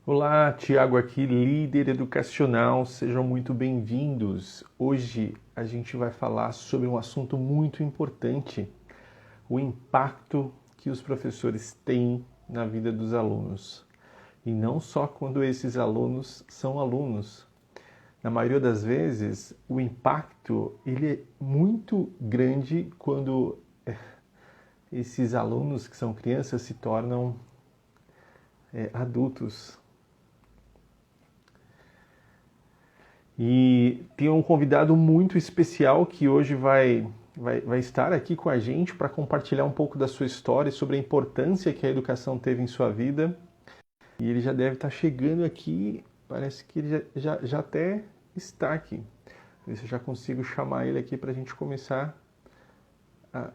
Olá, Tiago aqui, líder educacional, sejam muito bem-vindos. Hoje a gente vai falar sobre um assunto muito importante, o impacto que os professores têm na vida dos alunos. E não só quando esses alunos são alunos. Na maioria das vezes, o impacto ele é muito grande quando esses alunos que são crianças se tornam adultos. E tem um convidado muito especial que hoje vai estar aqui com a gente para compartilhar um pouco da sua história sobre a importância que a educação teve em sua vida. E ele já deve estar chegando aqui, parece que ele já até está aqui. Ver se eu já consigo chamar ele aqui para a gente começar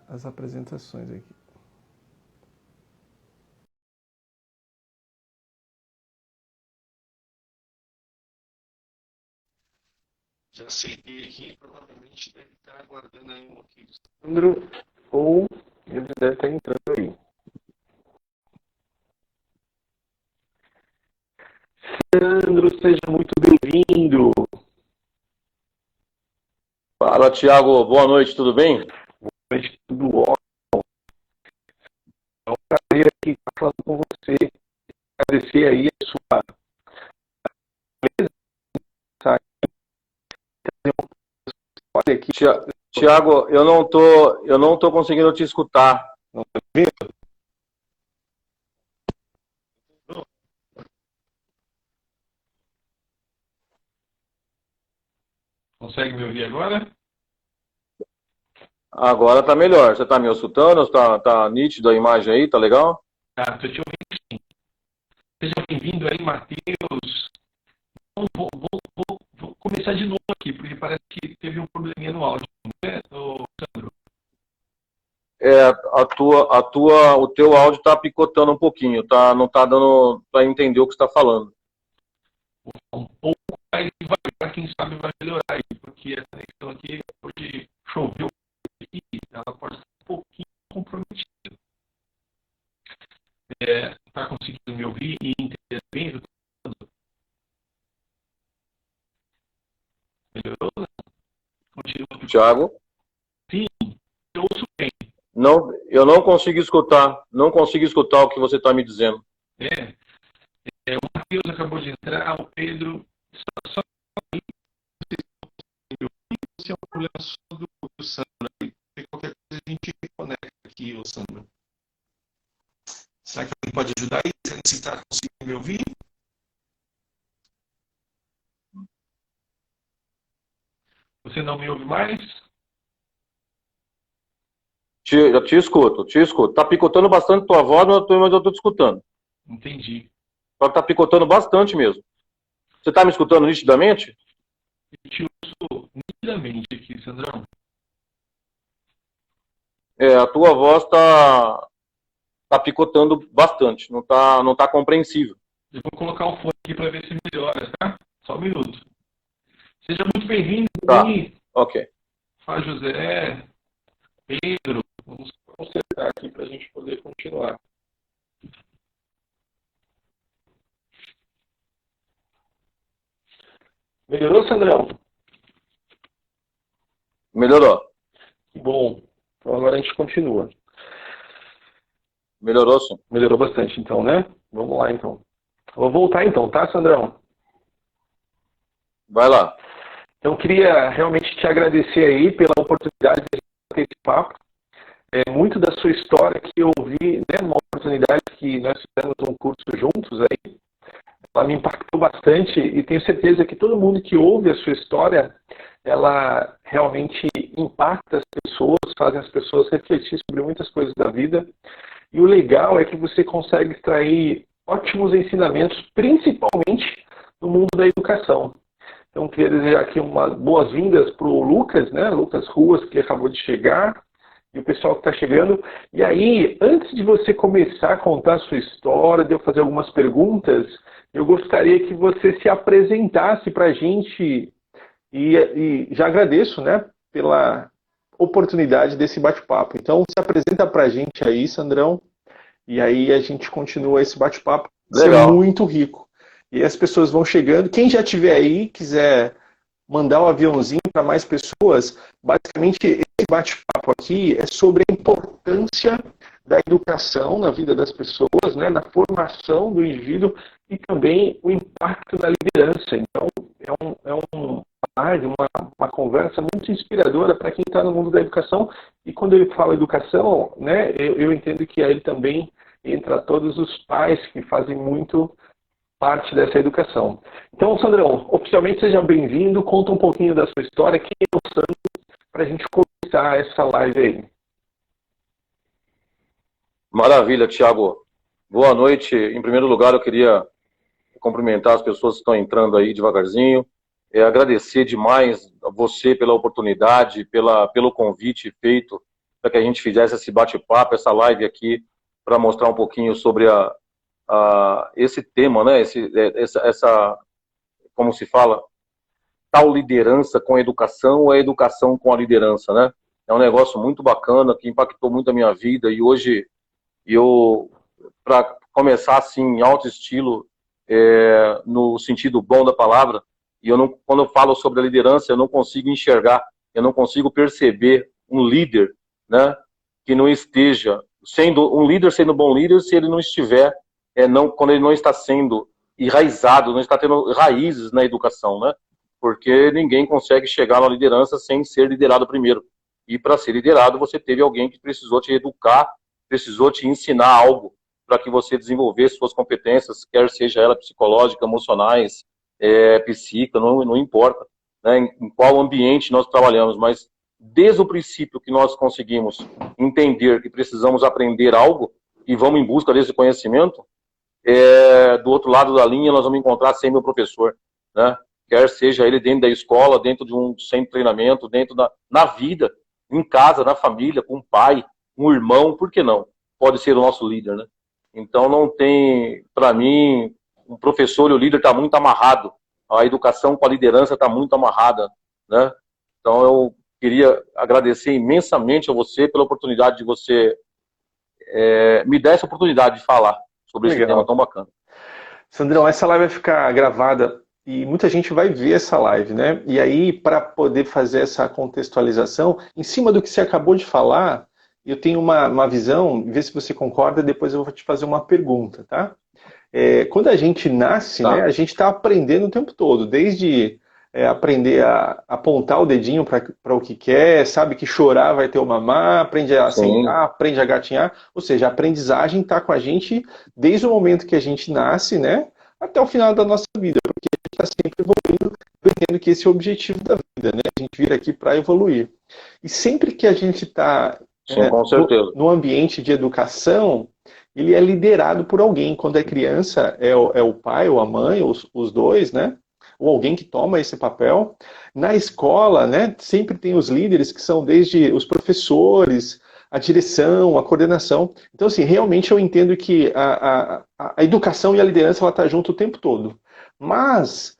as apresentações aqui. Já aceitei aqui, provavelmente deve estar aguardando aí um ok do Sandro, ou ele já deve estar entrando aí. Sandro, seja muito bem-vindo. Fala, Thiago. Boa noite, tudo bem? Boa noite, tudo ótimo. É um prazer aqui estar falando com você. Agradecer aí a sua olha aqui. Thiago, eu não tô conseguindo te escutar. Não está vendo? Consegue me ouvir agora? Agora tá melhor. Você tá me escutando? Tá nítido a imagem aí? Tá legal? Estou te ouvindo sim. Seja bem-vindo aí, Matheus. Então, vou começar de novo aqui, porque parece que teve um probleminha no áudio, né, Sandro? É, o teu áudio tá picotando um pouquinho, tá? Não tá dando pra entender o que você tá falando. Um pouco mais devagar, quem sabe vai melhorar aí, porque a conexão aqui hoje choveu e ela pode ser um pouquinho comprometida. Está conseguindo me ouvir e entender bem? Melhorou? Continua. Thiago? Sim, eu ouço bem. Não, eu não consigo escutar. Não consigo escutar o que você tá me dizendo. O Matheus acabou de entrar, o Pedro. Só se é um problema só do Sandro aí. Qualquer coisa a gente reconecta aqui, o Sandro. Será que alguém pode ajudar aí? Se está conseguindo me ouvir? Você não me ouve mais? Eu te escuto, te escuto. Tá picotando bastante tua voz, mas eu tô te escutando. Entendi. Só que tá picotando bastante mesmo. Você tá me escutando nitidamente? Eu te ouço nitidamente aqui, Sandrão. A tua voz tá picotando bastante, não tá compreensível. Eu vou colocar um fone aqui para ver se melhora, tá? Só um minuto. Seja muito bem-vindo Tá, aí. ok. Fala, José, Pedro. Vamos consertar aqui para a gente poder continuar. Melhorou, Sandrão? Melhorou. Bom, então agora a gente continua. Melhorou, sim. Melhorou bastante, então, né? Vamos lá, então. Vou voltar, então, tá, Sandrão? Vai lá. Então, queria realmente te agradecer aí pela oportunidade de ter esse papo. Muito da sua história que eu ouvi, né, uma oportunidade que nós fizemos um curso juntos aí, ela me impactou bastante e tenho certeza que todo mundo que ouve a sua história, ela realmente impacta as pessoas, faz as pessoas refletir sobre muitas coisas da vida. E o legal é que você consegue extrair ótimos ensinamentos, principalmente no mundo da educação. Então, queria desejar aqui umas boas-vindas para o Lucas, né? Lucas Ruas, que acabou de chegar, e o pessoal que está chegando. E aí, antes de você começar a contar a sua história, de eu fazer algumas perguntas, eu gostaria que você se apresentasse para a gente, e já agradeço, né, pela oportunidade desse bate-papo. Então, se apresenta para a gente aí, Sandrão, e aí a gente continua esse bate-papo, que é Legal. muito rico. e as pessoas vão chegando. Quem já estiver aí, quiser mandar o aviãozinho para mais pessoas, basicamente esse bate-papo aqui é sobre a importância da educação na vida das pessoas, né, na formação do indivíduo e também o impacto na liderança. Então, uma live, uma conversa muito inspiradora para quem está no mundo da educação. E quando ele fala educação, né, eu entendo que aí também entra todos os pais que fazem muito parte dessa educação. Então, Sandrão, oficialmente seja bem-vindo, conta um pouquinho da sua história, quem é o Sandro, para a gente começar essa live aí. Maravilha, Thiago. Boa noite. Em primeiro lugar, eu queria cumprimentar as pessoas que estão entrando aí devagarzinho, agradecer demais a você pela oportunidade, pelo convite feito para que a gente fizesse esse bate-papo, essa live aqui, para mostrar um pouquinho sobre esse tema, né? Essa, como se fala, tal liderança com a educação ou a educação com a liderança, né? É um negócio muito bacana, que impactou muito a minha vida, e hoje para começar assim, em alto estilo, no sentido bom da palavra, e quando eu falo sobre a liderança, eu não consigo enxergar, eu não consigo perceber um líder, né, que não esteja sendo um líder, sendo bom líder, se ele não estiver, quando ele não está sendo enraizado, não está tendo raízes na educação, né, porque ninguém consegue chegar na liderança sem ser liderado primeiro. E para ser liderado, você teve alguém que precisou te educar, precisou te ensinar algo para que você desenvolvesse suas competências, quer seja ela psicológica, emocionais, psíquica, não importa, né, em qual ambiente nós trabalhamos, mas desde o princípio que nós conseguimos entender que precisamos aprender algo e vamos em busca desse conhecimento, do outro lado da linha nós vamos encontrar sempre o professor, né, quer seja ele dentro da escola, dentro de um centro de treinamento, na vida, em casa, na família, com um pai, um irmão, por que não? Pode ser o nosso líder, né? Então não tem, para mim, o professor e o líder está muito amarrado, a educação com a liderança está muito amarrada, né? Então eu queria agradecer imensamente a você pela oportunidade de você me dar essa oportunidade de falar sobre esse tema tão bacana. Sandrão, essa live vai ficar gravada e muita gente vai ver essa live, né? E aí, para poder fazer essa contextualização, em cima do que você acabou de falar, eu tenho uma visão, vê se você concorda, depois eu vou te fazer uma pergunta, tá? Quando a gente nasce, né, a gente está aprendendo o tempo todo, desde aprender a apontar o dedinho para o que quer, sabe que chorar vai ter o mamar, aprende a sentar, aprende a gatinhar, ou seja, a aprendizagem está com a gente desde o momento que a gente nasce, né, até o final da nossa vida, porque a gente está sempre evoluindo, entendendo que esse é o objetivo da vida, né, a gente vir aqui para evoluir. E sempre que a gente está no ambiente de educação, ele é liderado por alguém. Quando é criança, é o pai ou a mãe, os dois, né? Ou alguém que toma esse papel. Na escola, né, sempre tem os líderes que são desde os professores, a direção, a coordenação. Então, assim, realmente eu entendo que a educação e a liderança ela está junto o tempo todo. Mas,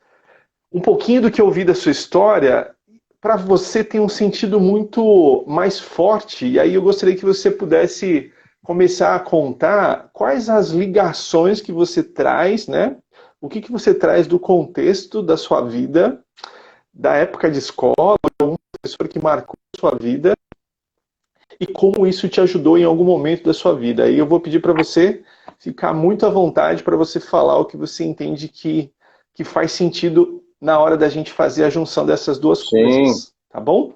um pouquinho do que eu ouvi da sua história, para você tem um sentido muito mais forte, e aí eu gostaria que você pudesse começar a contar quais as ligações que você traz, né? O que você traz do contexto da sua vida, da época de escola, algum professor que marcou a sua vida, e como isso te ajudou em algum momento da sua vida. Aí eu vou pedir para você ficar muito à vontade para você falar o que você entende que faz sentido na hora da gente fazer a junção dessas duas coisas, tá bom?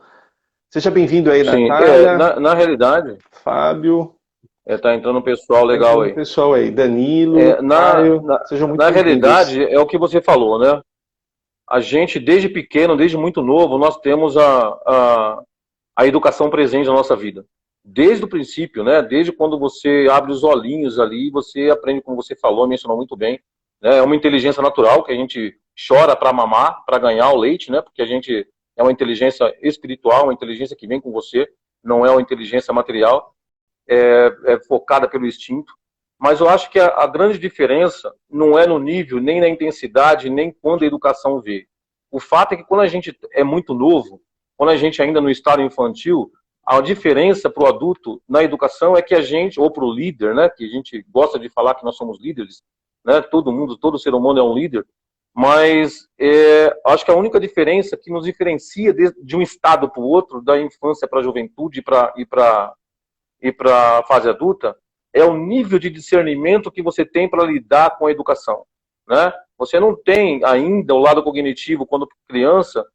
Seja bem-vindo aí, Natália. Na realidade... Fábio. Tá entrando um pessoal legal aí. Pessoal aí, Danilo, Caio, sejam muito na realidade, é o que você falou, né? A gente, desde pequeno, desde muito novo, nós temos a educação presente na nossa vida. Desde o princípio, né? Desde quando você abre os olhinhos ali, você aprende, como você falou, mencionou muito bem, né? É uma inteligência natural que a gente chora para mamar, para ganhar o leite, né? Porque a gente é uma inteligência espiritual, uma inteligência que vem com você, não é uma inteligência material, focada pelo instinto. Mas eu acho que a grande diferença não é no nível, nem na intensidade, nem quando a educação vê. O fato é que quando a gente é muito novo, quando a gente ainda no estado infantil, a diferença para o adulto na educação é que a gente, ou para o líder, né, que a gente gosta de falar que nós somos líderes, né? Todo mundo, todo ser humano é um líder, mas acho que a única diferença que nos diferencia de um estado para o outro, da infância para a juventude e para a fase adulta, é o nível de discernimento que você tem para lidar com a educação, né? Você não tem ainda o lado cognitivo, quando criança,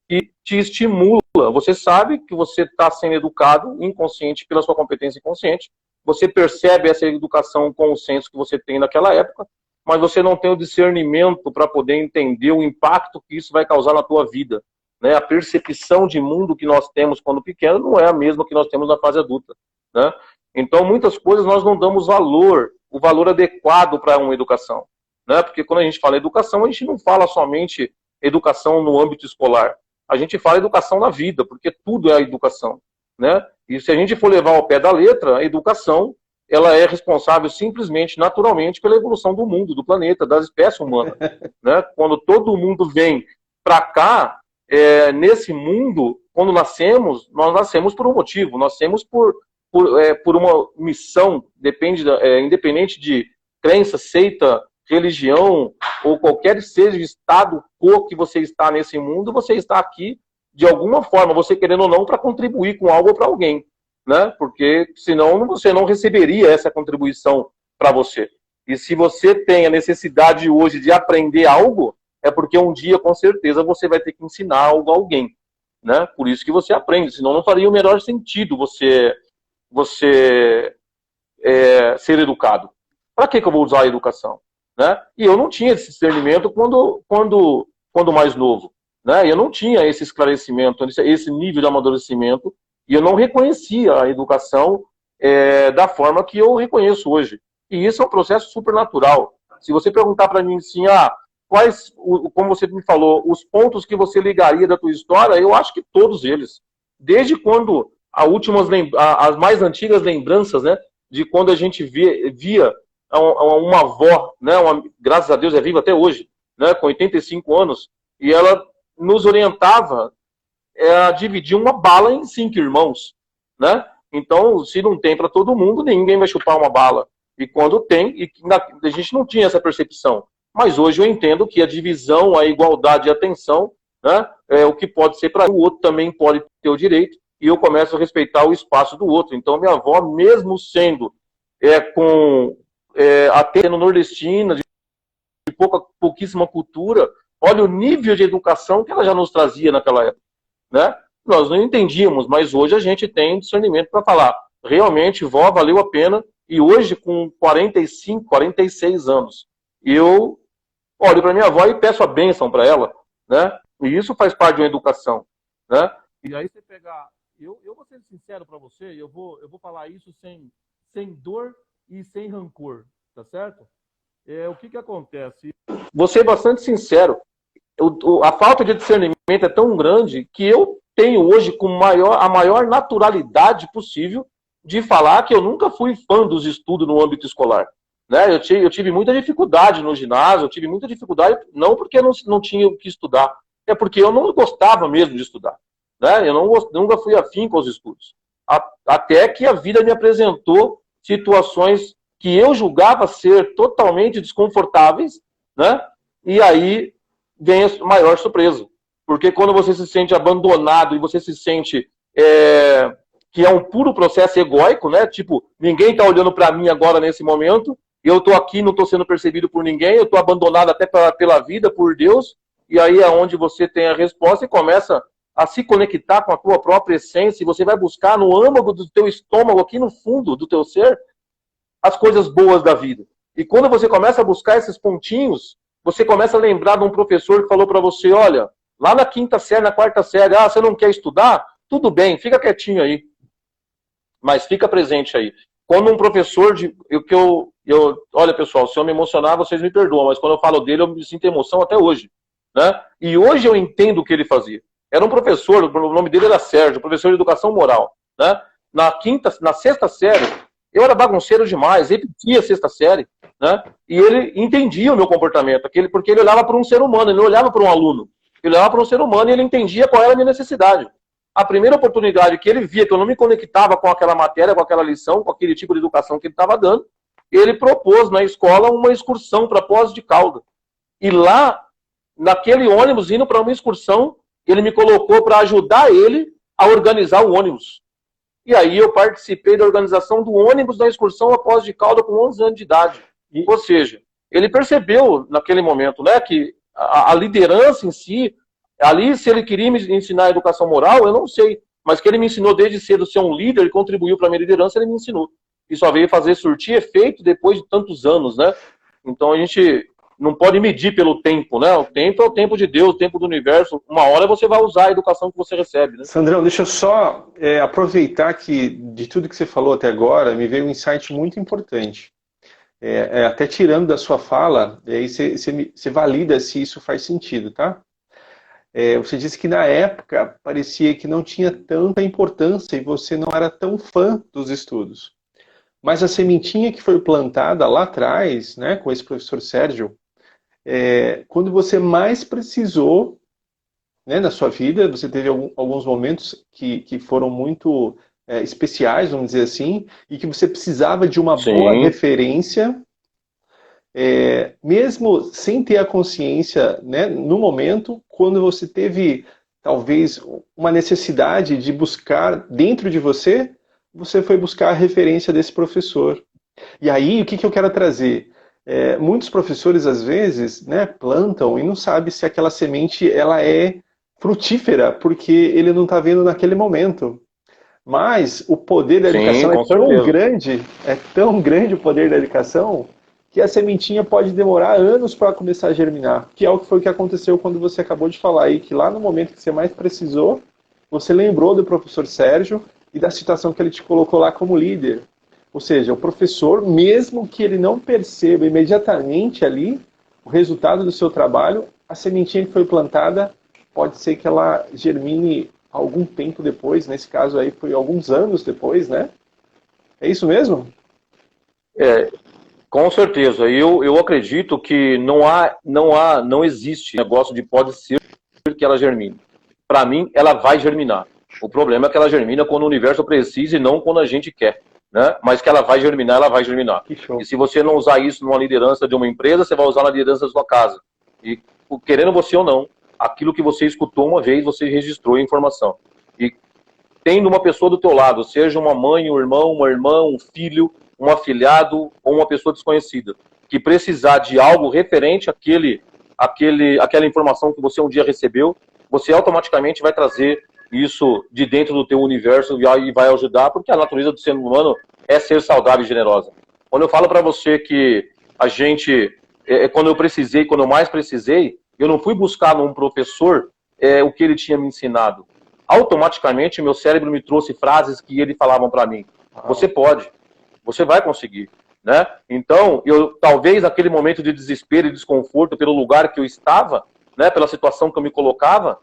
que te estimula. Você sabe que você está sendo educado inconsciente pela sua competência inconsciente, você percebe essa educação com o senso que você tem naquela época, mas você não tem o discernimento para poder entender o impacto que isso vai causar na tua vida, né? A percepção de mundo que nós temos quando pequeno não é a mesma que nós temos na fase adulta, né? Então, muitas coisas nós não damos valor, o valor adequado para uma educação, né? Porque quando a gente fala educação, a gente não fala somente educação no âmbito escolar, a gente fala educação na vida, porque tudo é a educação, né? E se a gente for levar ao pé da letra, a educação, ela é responsável simplesmente, naturalmente, pela evolução do mundo, do planeta, da espécie humana, né? Quando todo mundo vem para cá, nesse mundo, quando nascemos, nós nascemos por um motivo, nós nascemos por uma missão, independente de crença, seita, religião, ou qualquer seja o estado, cor que você está nesse mundo, você está aqui, de alguma forma, você querendo ou não, para contribuir com algo ou para alguém, né? Porque senão você não receberia essa contribuição para você. E se você tem a necessidade hoje de aprender algo, é porque um dia, com certeza, você vai ter que ensinar algo a alguém, né? Por isso que você aprende, senão não faria o menor sentido você ser educado. Para que eu vou usar a educação? Né? E eu não tinha esse discernimento quando mais novo, né? Eu não tinha esse esclarecimento, esse nível de amadurecimento, e eu não reconhecia a educação da forma que eu reconheço hoje. E isso é um processo supernatural. Se você perguntar para mim assim, como você me falou, os pontos que você ligaria da tua história, eu acho que todos eles. Desde quando as mais antigas lembranças, né, de quando a gente via uma avó, né, graças a Deus é viva até hoje, né, com 85 anos, e ela nos orientava a dividir uma bala em 5 irmãos, né? Então, se não tem para todo mundo, ninguém vai chupar uma bala. E quando tem, a gente não tinha essa percepção. Mas hoje eu entendo que a divisão, a igualdade e a atenção, né, é o que pode ser para o outro também pode ter o direito, e eu começo a respeitar o espaço do outro. Então, minha avó, mesmo sendo até no nordestina, de pouquíssima cultura, olha o nível de educação que ela já nos trazia naquela época, né? Nós não entendíamos, mas hoje a gente tem discernimento para falar, realmente, vó, valeu a pena, e hoje, com 45, 46 anos, eu olho para minha avó e peço a bênção para ela, né? E isso faz parte de uma educação, né? E aí você pegar, eu vou ser sincero para você, eu vou falar isso sem dor e sem rancor, tá certo? O que acontece? Vou ser bastante sincero, a falta de discernimento é tão grande que eu tenho hoje a maior naturalidade possível de falar que eu nunca fui fã dos estudos no âmbito escolar, né? Eu tive muita dificuldade no ginásio, eu tive muita dificuldade, não porque eu não tinha o que estudar, é porque eu não gostava mesmo de estudar, né? Eu nunca fui afim com os estudos. Até que a vida me apresentou situações que eu julgava ser totalmente desconfortáveis, né? E aí vem a maior surpresa. Porque quando você se sente abandonado e você se sente que é um puro processo egóico, né? Tipo, ninguém está olhando para mim agora nesse momento, eu estou aqui, não estou sendo percebido por ninguém, eu estou abandonado até pela vida, por Deus, e aí é onde você tem a resposta e começa a se conectar com a tua própria essência, e você vai buscar no âmago do teu estômago, aqui no fundo do teu ser, as coisas boas da vida. E quando você começa a buscar esses pontinhos, você começa a lembrar de um professor que falou para você, olha, lá na 5ª série, na 4ª série, você não quer estudar? Tudo bem, fica quietinho aí. Mas fica presente aí. Quando um professor, olha pessoal, se eu me emocionar, vocês me perdoam, mas quando eu falo dele, eu me sinto emoção até hoje, né? E hoje eu entendo o que ele fazia. Era um professor, o nome dele era Sérgio, professor de educação moral, né? Na 6ª série, eu era bagunceiro demais, repetia a 6ª série, né? E ele entendia o meu comportamento, porque ele olhava para um ser humano, ele não olhava para um aluno. Ele olhava para um ser humano e ele entendia qual era a minha necessidade. A primeira oportunidade que ele via que eu não me conectava com aquela matéria, com aquela lição, com aquele tipo de educação que ele estava dando, ele propôs na escola uma excursão para Poços de Caldas. E lá, naquele ônibus, indo para uma excursão, ele me colocou para ajudar ele a organizar o ônibus. E aí eu participei da organização do ônibus da excursão a Poços de Caldas com 11 anos de idade. Ou seja, ele percebeu naquele momento, né, que a liderança em si, ali, se ele queria me ensinar a educação moral, eu não sei, mas que ele me ensinou desde cedo a ser um líder e contribuiu para a minha liderança, ele me ensinou. E só veio fazer surtir efeito depois de tantos anos, né? Então a gente não pode medir pelo tempo, né? O tempo é o tempo de Deus, o tempo do universo. Uma hora você vai usar a educação que você recebe, né? Sandrão, deixa eu só aproveitar que de tudo que você falou até agora, me veio um insight muito importante. Até tirando da sua fala, aí você valida se isso faz sentido, tá? Você disse que na época parecia que não tinha tanta importância e você não era tão fã dos estudos. Mas a sementinha que foi plantada lá atrás, né, com esse professor Sérgio, quando você mais precisou, né, na sua vida, você teve alguns momentos que foram muito especiais, vamos dizer assim, e que você precisava de uma boa referência, mesmo sem ter a consciência, né, no momento, quando você teve talvez uma necessidade de buscar dentro de você, você foi buscar a referência desse professor. E aí, o que eu quero trazer? Muitos professores, às vezes, né, plantam e não sabem se aquela semente ela é frutífera, porque ele não está vendo naquele momento. Mas o poder da educação é tão grande o poder da educação, que a sementinha pode demorar anos para começar a germinar. Que é o que foi o que aconteceu quando você acabou de falar aí, que lá no momento que você mais precisou, você lembrou do professor Sérgio e da situação que ele te colocou lá como líder. Ou seja, o professor, mesmo que ele não perceba imediatamente ali o resultado do seu trabalho, a sementinha que foi plantada pode ser que ela germine algum tempo depois, nesse caso aí foi alguns anos depois, né? É isso mesmo? Com certeza. Eu acredito que não existe negócio de pode ser que ela germine. Para mim, ela vai germinar. O problema é que ela germina quando o universo precisa e não quando a gente quer, né? Mas que ela vai germinar, ela vai germinar. E se você não usar isso numa liderança de uma empresa, você vai usar na liderança da sua casa. E querendo você ou não, aquilo que você escutou uma vez, você registrou a informação. E tendo uma pessoa do teu lado, seja uma mãe, um irmão, uma irmã, um filho, um afilhado ou uma pessoa desconhecida, que precisar de algo referente àquela informação que você um dia recebeu, você automaticamente vai trazer isso de dentro do teu universo e vai ajudar, porque a natureza do ser humano é ser saudável e generosa. Quando eu falo para você que a gente, quando eu mais precisei, eu não fui buscar num professor o que ele tinha me ensinado. Automaticamente, meu cérebro me trouxe frases que ele falavam para mim. Você pode, você vai conseguir, né? Então, talvez naquele momento de desespero e desconforto pelo lugar que eu estava, né, pela situação que eu me colocava,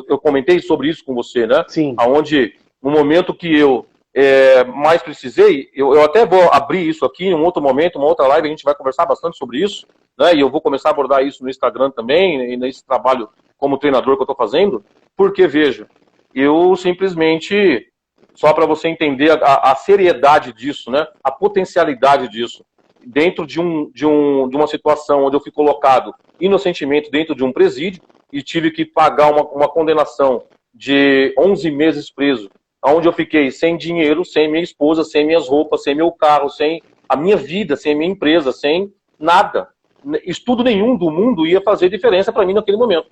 eu comentei sobre isso com você, né? Sim. Onde, no momento que eu mais precisei, eu até vou abrir isso aqui em um outro momento, uma outra live, a gente vai conversar bastante sobre isso, né? E eu vou começar a abordar isso no Instagram também, e nesse trabalho como treinador que eu estou fazendo, porque, veja, eu simplesmente, só para você entender a seriedade disso, né? A potencialidade disso, dentro de uma situação onde eu fui colocado inocentemente dentro de um presídio e tive que pagar uma condenação de 11 meses preso, onde eu fiquei sem dinheiro, sem minha esposa, sem minhas roupas, sem meu carro, sem a minha vida, sem a minha empresa, sem nada. Estudo nenhum do mundo ia fazer diferença para mim naquele momento.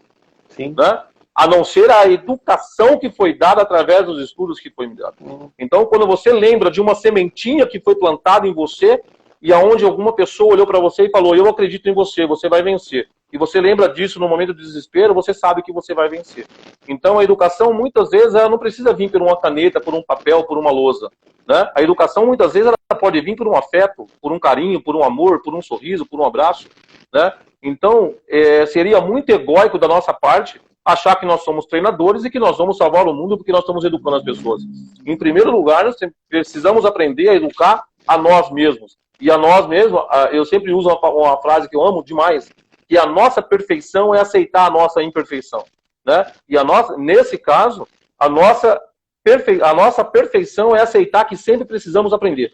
Sim. Né? A não ser a educação que foi dada através dos estudos que foi me dado. Então, quando você lembra de uma sementinha que foi plantada em você, e aonde alguma pessoa olhou para você e falou, eu acredito em você, você vai vencer. E você lembra disso no momento de desespero, você sabe que você vai vencer. Então, a educação, muitas vezes, ela não precisa vir por uma caneta, por um papel, por uma lousa. Né? A educação, muitas vezes, ela pode vir por um afeto, por um carinho, por um amor, por um sorriso, por um abraço. Né? Então, seria muito egóico da nossa parte achar que nós somos treinadores e que nós vamos salvar o mundo porque nós estamos educando as pessoas. Em primeiro lugar, nós precisamos aprender a educar a nós mesmos. E a nós mesmos, eu sempre uso uma frase que eu amo demais, que a nossa perfeição é aceitar a nossa imperfeição. Né? E nesse caso, a nossa perfeição é aceitar que sempre precisamos aprender.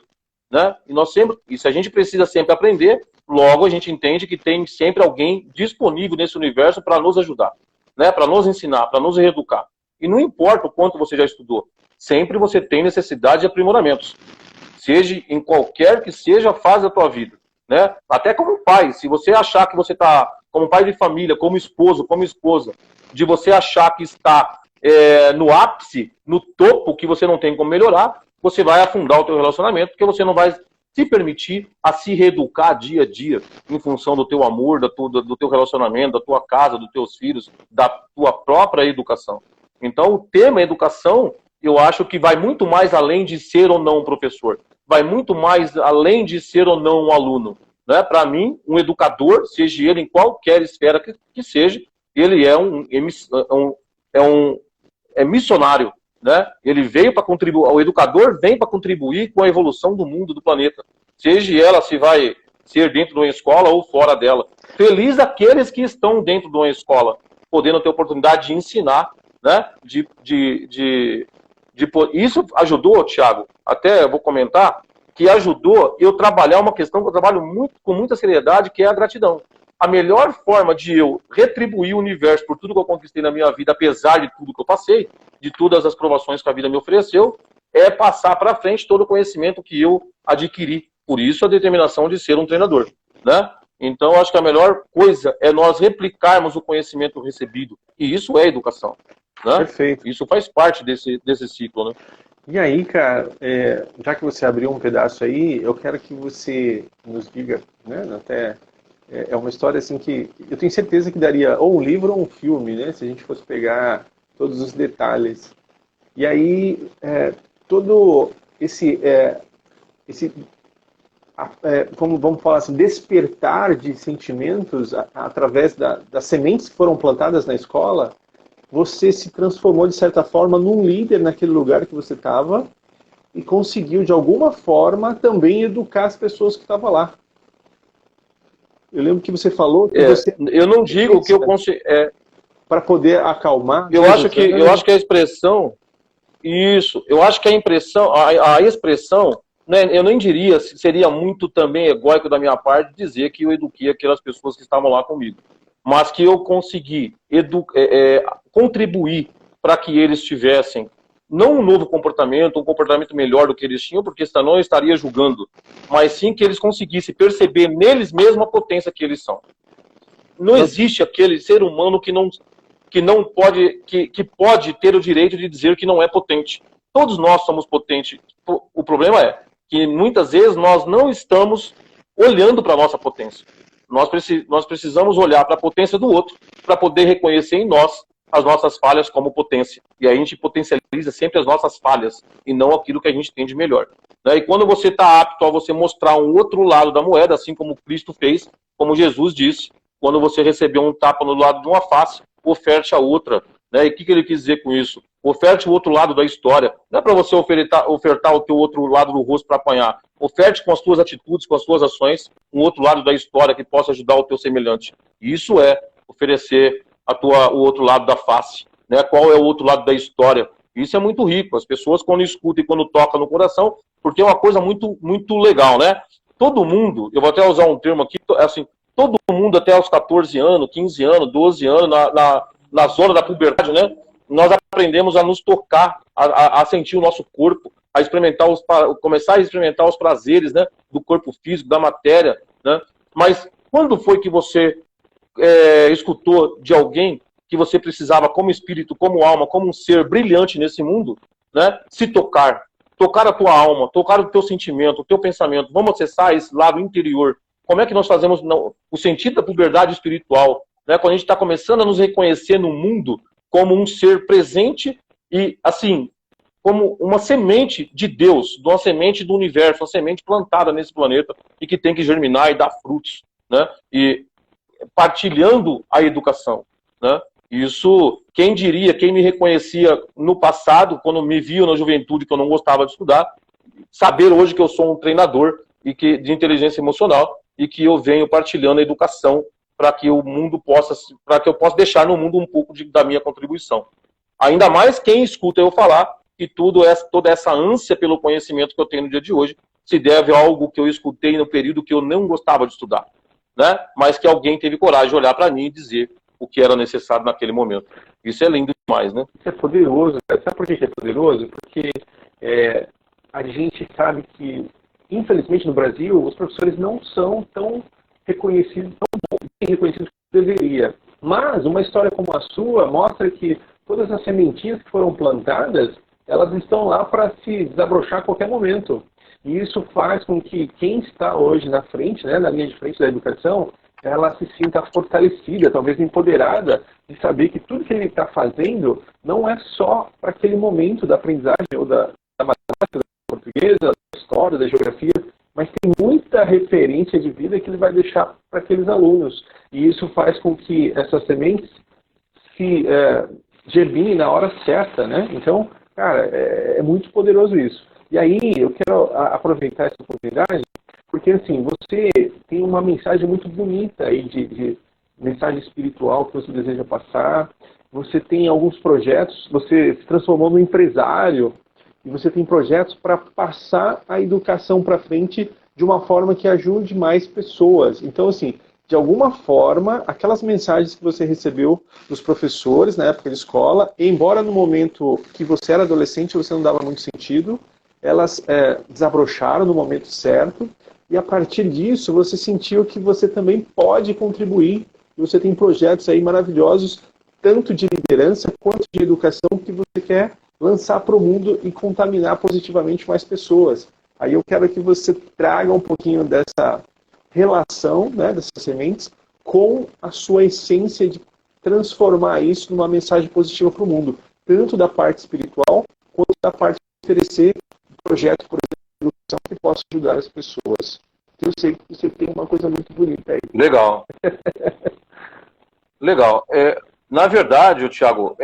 né? E se a gente precisa sempre aprender, logo a gente entende que tem sempre alguém disponível nesse universo para nos ajudar, né? Para nos ensinar, para nos reeducar. E não importa o quanto você já estudou, sempre você tem necessidade de aprimoramentos, seja em qualquer que seja a fase da tua vida, né? Até como pai, se você achar que você está, como pai de família, como esposo, como esposa, de você achar que está no ápice, no topo, que você não tem como melhorar, você vai afundar o teu relacionamento, porque você não vai se permitir a se reeducar dia a dia, em função do teu amor, do teu relacionamento, da tua casa, dos teus filhos, da tua própria educação. Então, o tema educação, eu acho que vai muito mais além de ser ou não um professor. Vai muito mais além de ser ou não um aluno. Né? Para mim, um educador, seja ele em qualquer esfera que seja, ele é missionário. Né? Ele veio para contribuir, o educador vem para contribuir com a evolução do mundo, do planeta. Seja ela se vai ser dentro de uma escola ou fora dela. Feliz aqueles que estão dentro de uma escola, podendo ter oportunidade de ensinar, né? Isso ajudou, Thiago, até eu vou comentar, que ajudou eu trabalhar uma questão que eu trabalho com muita seriedade, que é a gratidão. A melhor forma de eu retribuir o universo por tudo que eu conquistei na minha vida, apesar de tudo que eu passei, de todas as provações que a vida me ofereceu, é passar para frente todo o conhecimento que eu adquiri. Por isso a determinação de ser um treinador, né? Então, acho que a melhor coisa é nós replicarmos o conhecimento recebido. E isso é educação. Né? Perfeito. Isso faz parte desse ciclo, né? E aí, cara, já que você abriu um pedaço aí, eu quero que você nos diga, né, até é uma história assim que eu tenho certeza que daria ou um livro ou um filme, né, se a gente fosse pegar todos os detalhes. E aí, todo como vamos falar assim, despertar de sentimentos através das sementes que foram plantadas na escola, você se transformou, de certa forma, num líder naquele lugar que você estava e conseguiu, de alguma forma, também educar as pessoas que estavam lá. Eu lembro que você falou que você... Eu não digo que eu consigo... para poder acalmar... Eu acho que a expressão... Isso. Eu acho que a expressão, né, eu nem diria, seria muito também egóico da minha parte dizer que eu eduquei aquelas pessoas que estavam lá comigo. Mas que eu consegui contribuir para que eles tivessem, não um novo comportamento, um comportamento melhor do que eles tinham, porque senão eu estaria julgando, mas sim que eles conseguissem perceber neles mesmos a potência que eles são. Não existe aquele ser humano que pode ter o direito de dizer que não é potente. Todos nós somos potentes. O problema é que muitas vezes nós não estamos olhando para a nossa potência. Nós precisamos olhar para a potência do outro para poder reconhecer em nós as nossas falhas como potência. E aí a gente potencializa sempre as nossas falhas e não aquilo que a gente tem de melhor. E quando você está apto a você mostrar um outro lado da moeda, assim como Cristo fez, como Jesus disse, quando você recebeu um tapa no lado de uma face, oferte a outra. E o que ele quis dizer com isso? Oferte o outro lado da história. Não é para você ofertar o teu outro lado do rosto para apanhar. Oferte com as tuas atitudes, com as tuas ações, um outro lado da história que possa ajudar o teu semelhante. Isso é oferecer o outro lado da face. Qual é o outro lado da história? Isso é muito rico. As pessoas, quando escutam e quando tocam no coração, porque é uma coisa muito, muito legal, né? Todo mundo, eu vou até usar um termo aqui, assim, todo mundo até os 14 anos, 15 anos, 12 anos, na zona da puberdade, né? Nós aprendemos a nos tocar, a sentir o nosso corpo, começar a experimentar os prazeres, né, do corpo físico, da matéria, né? Mas quando foi que você escutou de alguém que você precisava, como espírito, como alma, como um ser brilhante nesse mundo, né, se tocar a tua alma, tocar o teu sentimento, o teu pensamento, vamos acessar esse lado interior. Como é que nós fazemos o sentido da puberdade espiritual, né, quando a gente está começando a nos reconhecer no mundo como um ser presente e, assim, como uma semente de Deus, uma semente do universo, uma semente plantada nesse planeta e que tem que germinar e dar frutos, né? E partilhando a educação, né? Isso, quem diria, quem me reconhecia no passado, quando me viu na juventude que eu não gostava de estudar, saber hoje que eu sou um treinador de inteligência emocional e que eu venho partilhando a educação para que eu possa deixar no mundo um pouco da minha contribuição. Ainda mais quem escuta eu falar e toda essa ânsia pelo conhecimento que eu tenho no dia de hoje se deve a algo que eu escutei no período que eu não gostava de estudar, né? Mas que alguém teve coragem de olhar para mim e dizer o que era necessário naquele momento. Isso é lindo demais, né? Isso é poderoso, cara. Sabe por que é poderoso? Porque a gente sabe que, infelizmente, no Brasil, os professores não são tão reconhecidos, tão bem reconhecidos como deveria. Mas uma história como a sua mostra que todas as sementinhas que foram plantadas, elas estão lá para se desabrochar a qualquer momento. E isso faz com que quem está hoje na frente, né, na linha de frente da educação, ela se sinta fortalecida, talvez empoderada, de saber que tudo que ele está fazendo não é só para aquele momento da aprendizagem ou da matemática, da portuguesa, da história, da geografia, mas tem muita referência de vida que ele vai deixar para aqueles alunos. E isso faz com que essas sementes se germinem na hora certa, né? Então, cara, é muito poderoso isso. E aí, eu quero aproveitar essa oportunidade, porque, assim, você tem uma mensagem muito bonita aí de mensagem espiritual que você deseja passar, você tem alguns projetos, você se transformou num empresário, e você tem projetos para passar a educação para frente de uma forma que ajude mais pessoas. Então, assim, de alguma forma, aquelas mensagens que você recebeu dos professores na época de escola, embora no momento que você era adolescente você não dava muito sentido, elas desabrocharam no momento certo, e a partir disso você sentiu que você também pode contribuir, e você tem projetos aí maravilhosos, tanto de liderança quanto de educação, que você quer lançar para o mundo e contaminar positivamente mais pessoas. Aí eu quero que você traga um pouquinho dessa relação, né, dessas sementes, com a sua essência de transformar isso numa mensagem positiva para o mundo, tanto da parte espiritual, quanto da parte de oferecer um projeto, por exemplo, de educação que possa ajudar as pessoas. Eu sei que você tem uma coisa muito bonita aí. Legal. Legal. Na verdade, Thiago,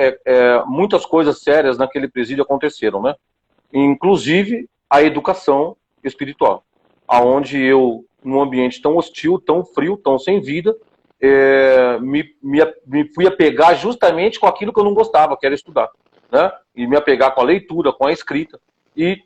muitas coisas sérias naquele presídio aconteceram, né? Inclusive a educação espiritual, aonde eu, num ambiente tão hostil, tão frio, tão sem vida, me fui apegar justamente com aquilo que eu não gostava, que era estudar, né? E me apegar com a leitura, com a escrita. E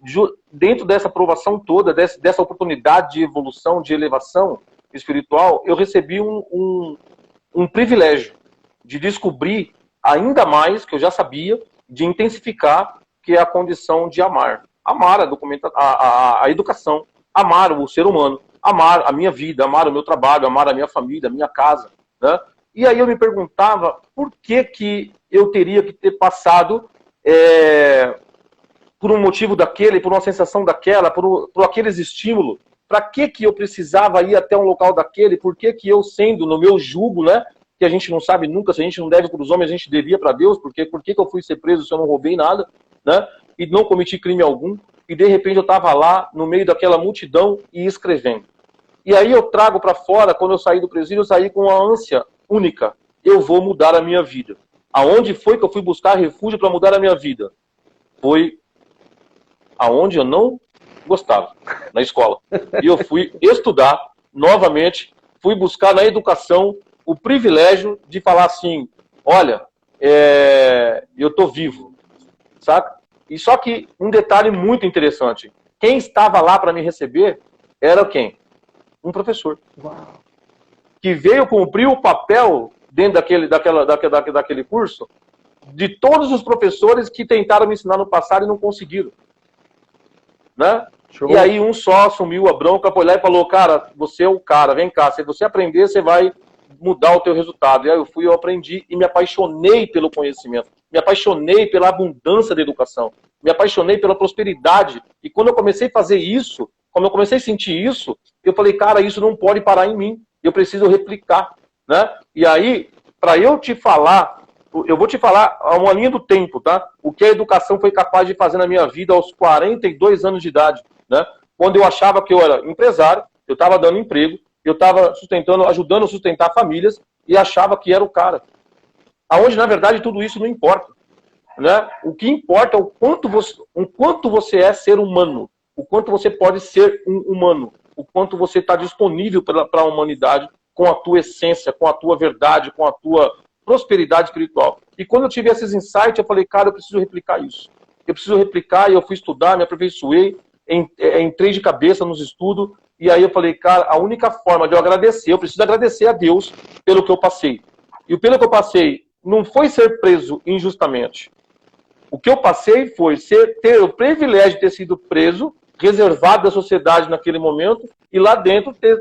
dentro dessa aprovação toda, dessa oportunidade de evolução, de elevação espiritual, eu recebi um privilégio de descobrir ainda mais, que eu já sabia, de intensificar, que é a condição de amar. Amar a educação, amar o ser humano, amar a minha vida, amar o meu trabalho, amar a minha família, a minha casa, né? E aí eu me perguntava por que eu teria que ter passado por um motivo daquele, por uma sensação daquela, por aqueles estímulos. Para que eu precisava ir até um local daquele? Por que eu, sendo no meu jugo, né? Que a gente não sabe nunca, se a gente não deve para os homens, a gente devia para Deus, porque por que eu fui ser preso se eu não roubei nada, né? E não cometi crime algum, e de repente eu estava lá, no meio daquela multidão, e escrevendo. E aí eu trago para fora, quando eu saí do presídio, eu saí com uma ânsia única. Eu vou mudar a minha vida. Aonde foi que eu fui buscar refúgio para mudar a minha vida? Foi aonde eu não gostava, na escola. E eu fui estudar novamente, fui buscar na educação o privilégio de falar assim, olha, eu estou vivo, saca? E só que um detalhe muito interessante, quem estava lá para me receber era quem? Um professor. Uau. Que veio cumprir o papel dentro daquele curso de todos os professores que tentaram me ensinar no passado e não conseguiram. Né? E aí um só assumiu a bronca, foi lá e falou, cara, você é o cara, vem cá, se você aprender, você vai mudar o teu resultado. E aí eu aprendi e me apaixonei pelo conhecimento, me apaixonei pela abundância da educação, me apaixonei pela prosperidade. E quando eu comecei a fazer isso, quando eu comecei a sentir isso, eu falei, cara, isso não pode parar em mim, eu preciso replicar, né? E aí, para eu te falar, eu vou te falar uma linha do tempo, tá? O que a educação foi capaz de fazer na minha vida aos 42 anos de idade, né? Quando eu achava que eu era empresário, eu estava dando emprego, eu estava ajudando a sustentar famílias e achava que era o cara. Aonde, na verdade, tudo isso não importa, né? O que importa é o quanto você é ser humano, o quanto você pode ser um humano, o quanto você está disponível para a humanidade com a tua essência, com a tua verdade, com a tua prosperidade espiritual. E quando eu tive esses insights, eu falei, cara, eu preciso replicar isso. Eu preciso replicar, e eu fui estudar, me aperfeiçoei, entrei de cabeça nos estudos, e aí eu falei, cara, a única forma de eu agradecer, eu preciso agradecer a Deus pelo que eu passei. E pelo que eu passei, não foi ser preso injustamente. O que eu passei foi ter o privilégio de ter sido preso, reservado da sociedade naquele momento, e lá dentro ter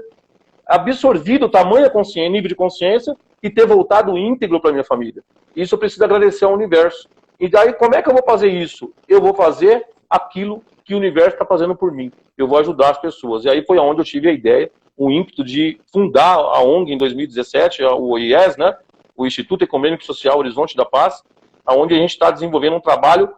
absorvido o tamanho nível de consciência e ter voltado íntegro para minha família. Isso eu preciso agradecer ao universo. E daí, como é que eu vou fazer isso? Eu vou fazer aquilo que o universo está fazendo por mim. Eu vou ajudar as pessoas. E aí foi onde eu tive a ideia, o ímpeto de fundar a ONG em 2017, o IES, né? O Instituto Ecumênico Social Horizonte da Paz, onde a gente está desenvolvendo um trabalho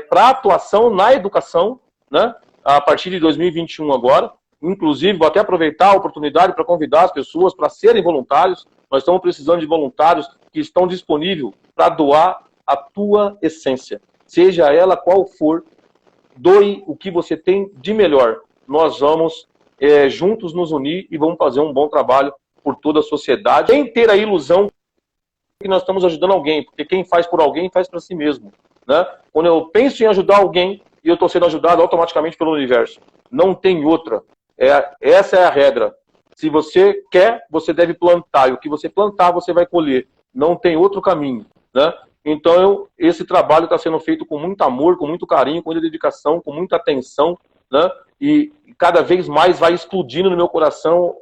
para atuação na educação, né? A partir de 2021 agora. Inclusive, vou até aproveitar a oportunidade para convidar as pessoas para serem voluntários. Nós estamos precisando de voluntários que estão disponíveis para doar a tua essência. Seja ela qual for, doe o que você tem de melhor. Nós vamos juntos nos unir e vamos fazer um bom trabalho por toda a sociedade, sem ter a ilusão que nós estamos ajudando alguém, porque quem faz por alguém faz para si mesmo, né? Quando eu penso em ajudar alguém e eu estou sendo ajudado automaticamente pelo universo, não tem outra. Essa é a regra. Se você quer, você deve plantar, e o que você plantar, você vai colher. Não tem outro caminho, né? Então, esse trabalho está sendo feito com muito amor, com muito carinho, com muita dedicação, com muita atenção, né? E cada vez mais vai explodindo no meu coração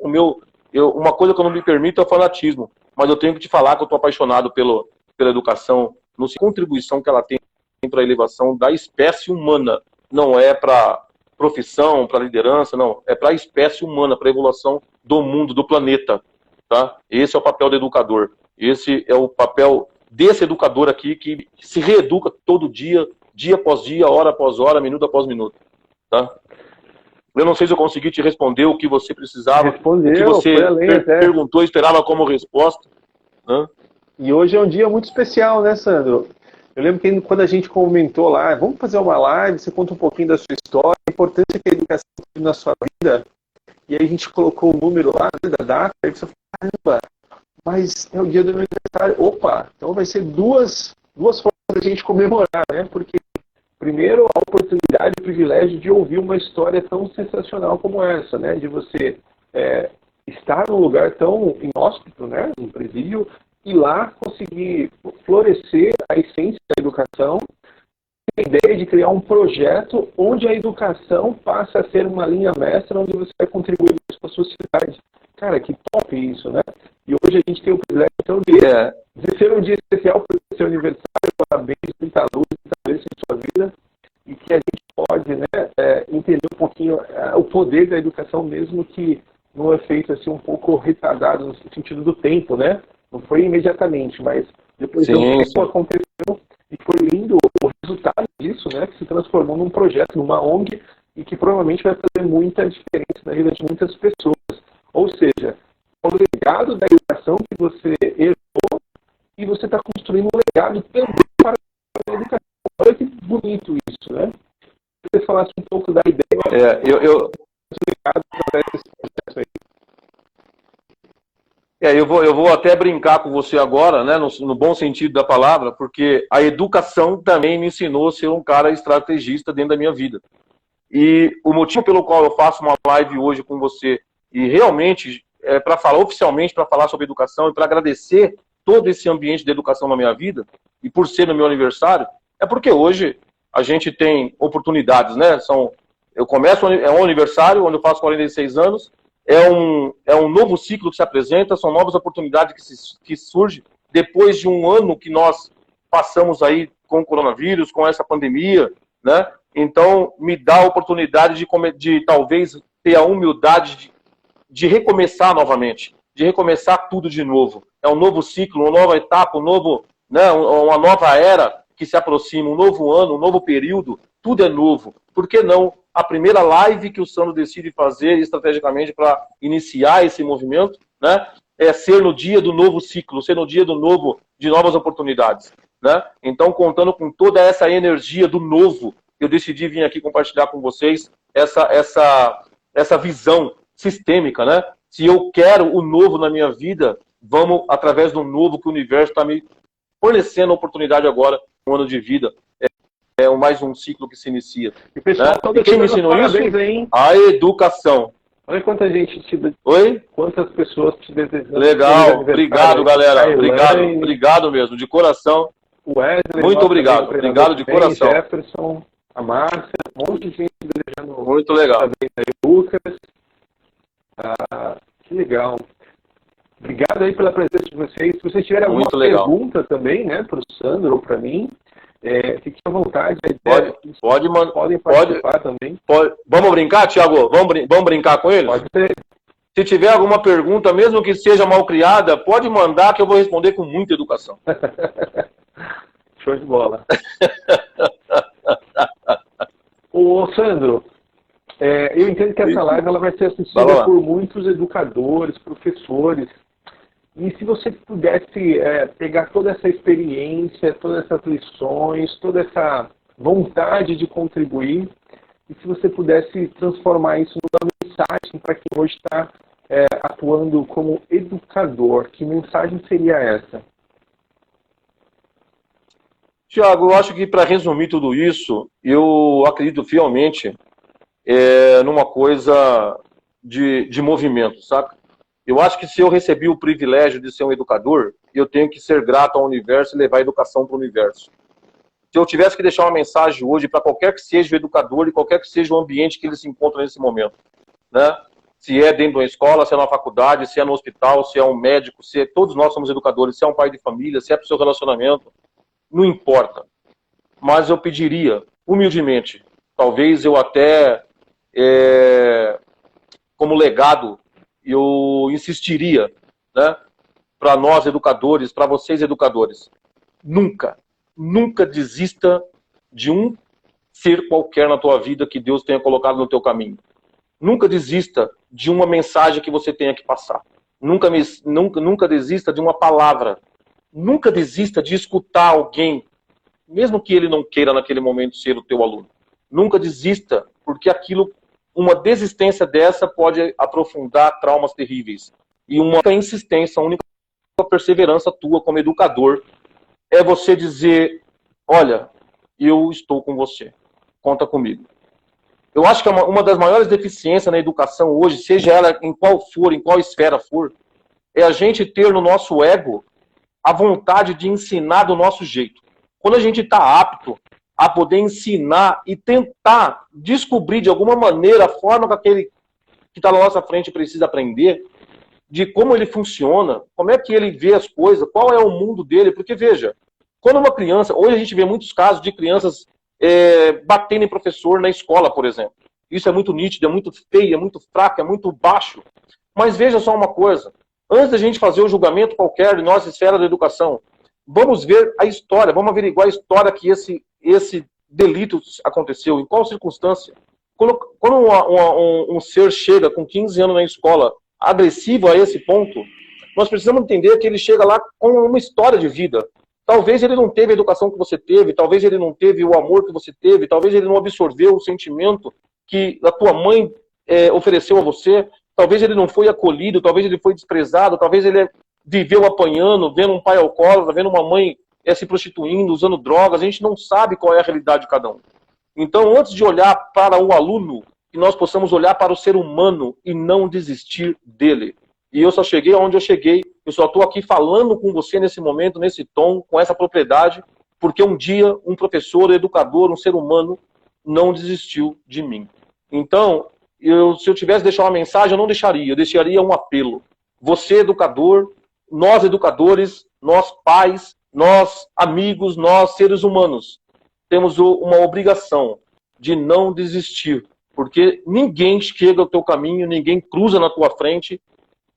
uma coisa que eu não me permito é o fanatismo. Mas eu tenho que te falar que eu estou apaixonado pela educação, na contribuição que ela tem para a elevação da espécie humana. Não é para profissão, para liderança, não. É para a espécie humana, para a evolução do mundo, do planeta. Tá? Esse é o papel do educador. Esse é o papel desse educador aqui que se reeduca todo dia, dia após dia, hora após hora, minuto após minuto. Tá? Eu não sei se eu consegui te responder o que você precisava, Respondeu, o que você perguntou e esperava como resposta. Né? E hoje é um dia muito especial, né, Sandro? Eu lembro que quando a gente comentou lá, vamos fazer uma live, você conta um pouquinho da sua história, a importância que a educação tem na sua vida, e aí a gente colocou o número lá, né, da data, aí você falou, caramba, mas é o dia do meu aniversário. Opa, então vai ser duas formas da gente comemorar, né? Porque primeiro, a oportunidade, o privilégio de ouvir uma história tão sensacional como essa, né? De você estar num lugar tão inóspito, né? Um presídio, e lá conseguir florescer a essência da educação, a ideia de criar um projeto onde a educação passa a ser uma linha mestra, onde você vai contribuir com a sociedade. Cara, que top isso, né? E hoje a gente tem o privilégio, então, de ser um dia especial para o seu aniversário, parabéns, muita luz, muita bênção em sua vida, e que a gente pode, né, entender um pouquinho o poder da educação, mesmo que num efeito assim, um pouco retardado no sentido do tempo, né? Não foi imediatamente, mas depois do tempo aconteceu, e foi lindo o resultado disso, né? Que se transformou num projeto, numa ONG, e que provavelmente vai fazer muita diferença na vida de muitas pessoas. Ou seja, o legado da educação que você herdou, e você está construindo um legado também para a educação. Olha que bonito isso, né? Se você falasse um pouco da ideia... Eu vou até brincar com você agora, né, no bom sentido da palavra, porque a educação também me ensinou a ser um cara estrategista dentro da minha vida. E o motivo pelo qual eu faço uma live hoje com você, e realmente para falar oficialmente, para falar sobre educação e para agradecer todo esse ambiente de educação na minha vida, e por ser no meu aniversário, é porque hoje a gente tem oportunidades, né? Eu começo, é um aniversário onde eu faço 46 anos, é um novo ciclo que se apresenta, são novas oportunidades que surgem depois de um ano que nós passamos aí com o coronavírus, com essa pandemia, né? Então, me dá a oportunidade de talvez ter a humildade de recomeçar novamente, de recomeçar tudo de novo. É um novo ciclo, uma nova etapa, uma nova era que se aproxima, um novo ano, um novo período, tudo é novo. Por que não a primeira live que o Sandro decide fazer estrategicamente para iniciar esse movimento, né, é ser no dia do novo ciclo, ser no dia de novas oportunidades, né? Então, contando com toda essa energia do novo, eu decidi vir aqui compartilhar com vocês essa visão sistêmica, né? Se eu quero o novo na minha vida, vamos através do novo que o universo está me fornecendo a oportunidade agora, um ano de vida. mais um ciclo que se inicia. E pessoal, né? E quem me ensinou isso? Hein? A educação. Olha quanta gente Oi? Quantas pessoas te desejam. Legal, obrigado, galera. Obrigado mesmo, de coração. O Wesley, muito obrigado, obrigado de coração. Jefferson, a Márcia, um monte de gente desejando. Muito legal. Aí, Lucas. Que legal. Obrigado aí pela presença de vocês. Se vocês tiverem alguma pergunta também, né, para o Sandro ou para mim, fiquem à vontade. Podem participar também. Vamos brincar, Thiago? Vamos brincar com eles? Pode ser. Se tiver alguma pergunta, mesmo que seja mal criada, pode mandar que eu vou responder com muita educação. Show de bola. Ô, Sandro, eu entendo que essa live ela vai ser assistida por muitos educadores, professores. E se você pudesse pegar toda essa experiência, todas essas lições, toda essa vontade de contribuir, e se você pudesse transformar isso numa mensagem para quem hoje está atuando como educador, que mensagem seria essa? Tiago, eu acho que para resumir tudo isso, eu acredito fielmente numa coisa de movimento, saca? Eu acho que se eu recebi o privilégio de ser um educador, eu tenho que ser grato ao universo e levar a educação para o universo. Se eu tivesse que deixar uma mensagem hoje para qualquer que seja o educador e qualquer que seja o ambiente que ele se encontra nesse momento, né? Se é dentro de uma escola, se é na faculdade, se é no hospital, se é um médico, todos nós somos educadores, se é um pai de família, se é para o seu relacionamento, não importa. Mas eu pediria, humildemente, talvez eu até, como legado, eu insistiria, né, para nós educadores, para vocês educadores, nunca desista de um ser qualquer na tua vida que Deus tenha colocado no teu caminho. Nunca desista de uma mensagem que você tenha que passar. Nunca desista de uma palavra. Nunca desista de escutar alguém, mesmo que ele não queira naquele momento ser o teu aluno. Nunca desista, porque uma desistência dessa pode aprofundar traumas terríveis. E uma insistência, a única perseverança tua como educador é você dizer, olha, eu estou com você, conta comigo. Eu acho que uma das maiores deficiências na educação hoje, seja ela em qual esfera for, é a gente ter no nosso ego a vontade de ensinar do nosso jeito. Quando a gente está apto a poder ensinar e tentar descobrir de alguma maneira a forma que aquele que está na nossa frente precisa aprender, de como ele funciona, como é que ele vê as coisas, qual é o mundo dele, porque veja, quando uma criança, hoje a gente vê muitos casos de crianças batendo em professor na escola, por exemplo. Isso é muito nítido, é muito feio, é muito fraco, é muito baixo. Mas veja só uma coisa, antes da gente fazer o julgamento qualquer de nossa esfera da educação, vamos ver a história, vamos averiguar a história que esse delito aconteceu, em qual circunstância. Quando um ser chega com 15 anos na escola, agressivo a esse ponto, nós precisamos entender que ele chega lá com uma história de vida. Talvez ele não teve a educação que você teve, talvez ele não teve o amor que você teve, talvez ele não absorveu o sentimento que a tua mãe ofereceu a você, talvez ele não foi acolhido, talvez ele foi desprezado, talvez ele viveu apanhando, vendo um pai alcoólatra, vendo uma mãe se prostituindo, usando drogas. A gente não sabe qual é a realidade de cada um. Então, antes de olhar para o aluno, que nós possamos olhar para o ser humano e não desistir dele. E eu só cheguei aonde eu cheguei, eu só estou aqui falando com você nesse momento, nesse tom, com essa propriedade, porque um dia um professor, um educador, um ser humano não desistiu de mim. Então, se eu tivesse deixado uma mensagem, eu não deixaria, eu deixaria um apelo. Você, educador, nós, educadores, nós, pais, nós, amigos, nós, seres humanos, temos uma obrigação de não desistir, porque ninguém chega ao teu caminho, ninguém cruza na tua frente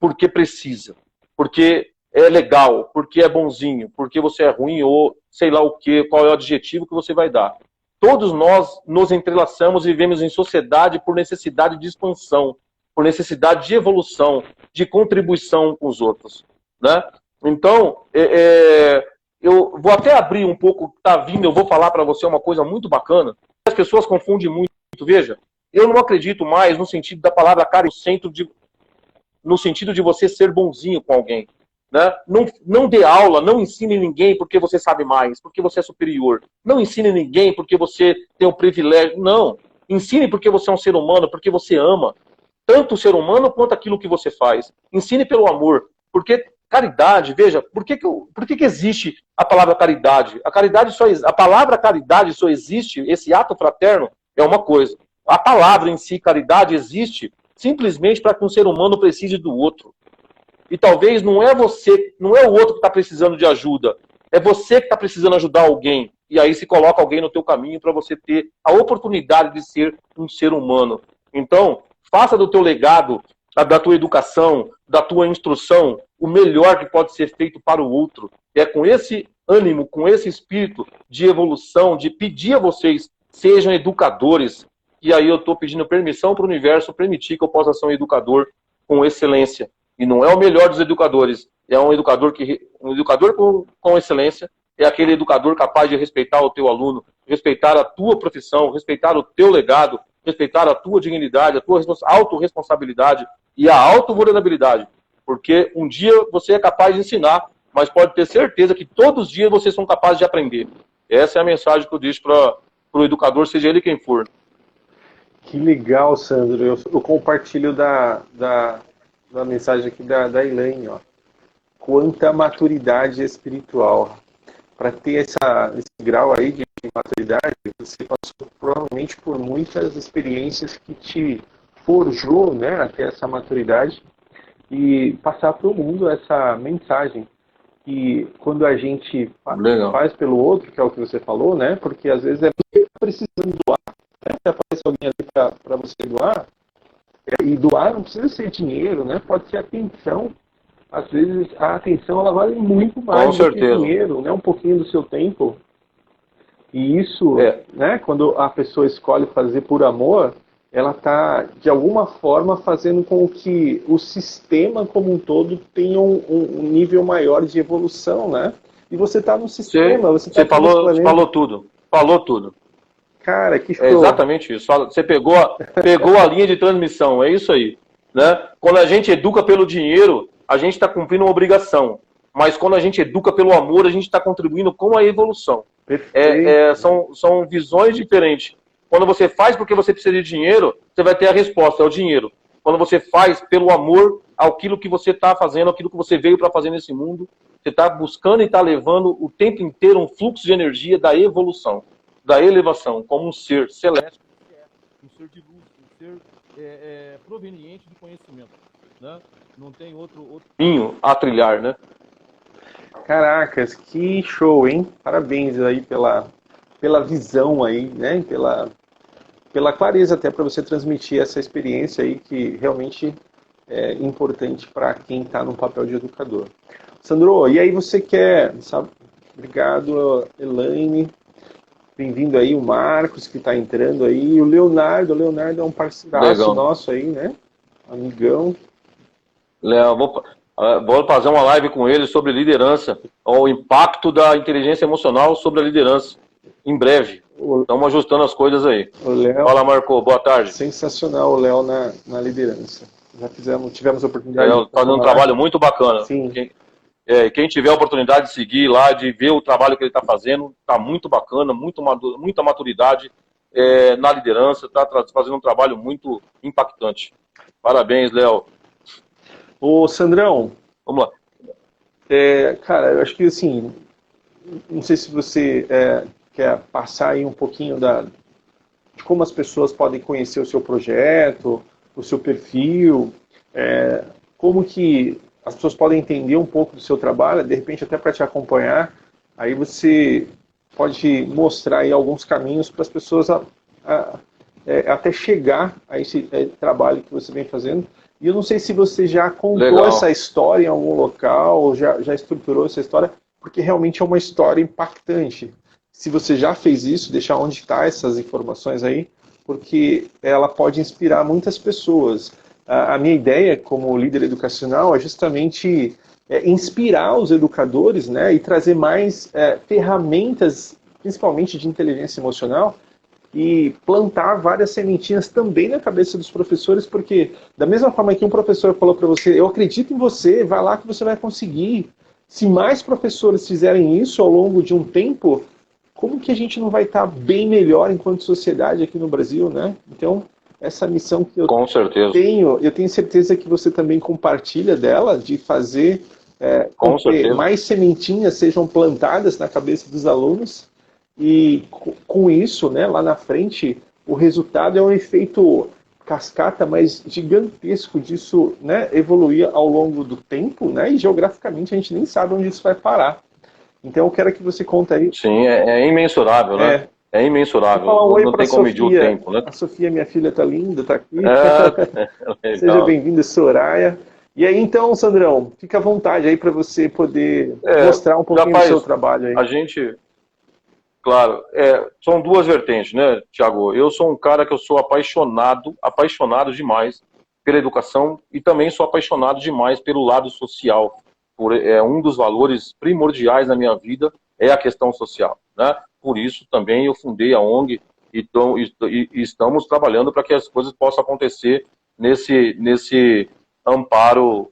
porque precisa, porque é legal, porque é bonzinho, porque você é ruim ou sei lá o que, qual é o adjetivo que você vai dar. Todos nós nos entrelaçamos e vivemos em sociedade por necessidade de expansão, por necessidade de evolução, de contribuição com os outros, né? Então, eu vou até abrir um pouco o que está vindo, eu vou falar para você uma coisa muito bacana. As pessoas confundem muito, veja, eu não acredito mais no sentido da palavra cara no sentido de você ser bonzinho com alguém. né? Não dê aula, não ensine ninguém porque você sabe mais, porque você é superior. Não ensine ninguém porque você tem um privilégio. Não. Ensine porque você é um ser humano, porque você ama tanto o ser humano quanto aquilo que você faz. Ensine pelo amor. Porque caridade, veja, por que existe a palavra caridade? A palavra caridade só existe, esse ato fraterno é uma coisa. A palavra em si, caridade, existe simplesmente para que um ser humano precise do outro. E talvez não é você, não é o outro que está precisando de ajuda, é você que está precisando ajudar alguém. E aí se coloca alguém no teu caminho para você ter a oportunidade de ser um ser humano. Então, faça do teu legado, da tua educação, da tua instrução, o melhor que pode ser feito para o outro. É com esse ânimo, com esse espírito de evolução, de pedir a vocês, sejam educadores. E aí eu estou pedindo permissão para o universo permitir que eu possa ser um educador com excelência. E não é o melhor dos educadores, é um educador com excelência, é aquele educador capaz de respeitar o teu aluno, respeitar a tua profissão, respeitar o teu legado, respeitar a tua dignidade, a tua autorresponsabilidade e a autovulnerabilidade. Porque um dia você é capaz de ensinar, mas pode ter certeza que todos os dias vocês são capazes de aprender. Essa é a mensagem que eu deixo para o educador, seja ele quem for. Que legal, Sandro. Eu compartilho da mensagem aqui da Elaine, ó. Quanta maturidade espiritual. Para ter esse grau aí de maturidade, você passou provavelmente por muitas experiências que te forjou, né, até essa maturidade e passar para o mundo essa mensagem. E quando a gente faz pelo outro, que é o que você falou, né, porque às vezes é precisando doar, né, se aparece alguém ali para você doar, e doar não precisa ser dinheiro, né, pode ser atenção. Às vezes a atenção ela vale muito mais do que dinheiro, né? Um pouquinho do seu tempo. E isso, né? Quando a pessoa escolhe fazer por amor, ela está de alguma forma fazendo com que o sistema como um todo tenha um nível maior de evolução, né? E você está no sistema, você falou tudo. Cara, que show. É exatamente isso. Você pegou a linha de transmissão, é isso aí, né? Quando a gente educa pelo dinheiro, a gente está cumprindo uma obrigação. Mas quando a gente educa pelo amor, a gente está contribuindo com a evolução. São visões diferentes. Quando você faz porque você precisa de dinheiro, você vai ter a resposta, é o dinheiro. Quando você faz pelo amor àquilo que você está fazendo, aquilo que você veio para fazer nesse mundo, você está buscando e está levando o tempo inteiro um fluxo de energia da evolução, da elevação, como um ser celeste, um ser de luz, um ser proveniente de conhecimento. Né? Não tem outro caminho a trilhar, né? Caracas, que show, hein? Parabéns aí pela visão aí, né? Pela clareza até para você transmitir essa experiência aí que realmente é importante para quem está no papel de educador. Sandro, e aí você quer, sabe? Obrigado, Elaine. Bem-vindo aí o Marcos que está entrando aí. O Leonardo é um parceiraço nosso aí, né? Amigão. Léo, vou fazer uma live com ele sobre liderança, o impacto da inteligência emocional sobre a liderança, em breve. Estamos ajustando as coisas aí. Fala, Marco, boa tarde. Sensacional o Léo na liderança. Tivemos a oportunidade de está dando um trabalho muito bacana. Sim. Quem tiver a oportunidade de seguir lá, de ver o trabalho que ele está fazendo, está muito bacana, muita maturidade na liderança, está fazendo um trabalho muito impactante. Parabéns, Léo. Ô, Sandrão. Vamos lá. Cara, eu acho que assim, não sei se você quer passar aí um pouquinho de como as pessoas podem conhecer o seu projeto, o seu perfil, como que as pessoas podem entender um pouco do seu trabalho, de repente até para te acompanhar, aí você pode mostrar aí alguns caminhos para as pessoas até chegar a esse trabalho que você vem fazendo. E eu não sei se você já contou essa história em algum local, ou já estruturou essa história, porque realmente é uma história impactante. Se você já fez isso, deixar onde está essas informações aí, porque ela pode inspirar muitas pessoas. A minha ideia como líder educacional é justamente inspirar os educadores, né, e trazer mais ferramentas, principalmente de inteligência emocional, e plantar várias sementinhas também na cabeça dos professores, porque da mesma forma que um professor falou para você, eu acredito em você, vai lá que você vai conseguir. Se mais professores fizerem isso ao longo de um tempo, como que a gente não vai estar bem melhor enquanto sociedade aqui no Brasil, né? Então, essa missão que eu tenho certeza que você também compartilha dela, de fazer com que mais sementinhas sejam plantadas na cabeça dos alunos, e com isso, né, lá na frente, o resultado é um efeito cascata, mas gigantesco disso, né, evoluir ao longo do tempo, né, e geograficamente a gente nem sabe onde isso vai parar. Então eu quero que você conte aí. Sim, é imensurável, né? É imensurável. Não tem como medir o tempo, né? A Sofia, minha filha, tá linda, tá aqui. Seja bem-vinda, Soraya. E aí, então, Sandrão, fica à vontade aí para você poder mostrar um pouquinho do seu trabalho aí. A gente, claro, são duas vertentes, né, Tiago? Eu sou um cara que eu sou apaixonado demais pela educação e também sou apaixonado demais pelo lado social. Um dos valores primordiais na minha vida é a questão social, né? Por isso também eu fundei a ONG e estamos trabalhando para que as coisas possam acontecer nesse amparo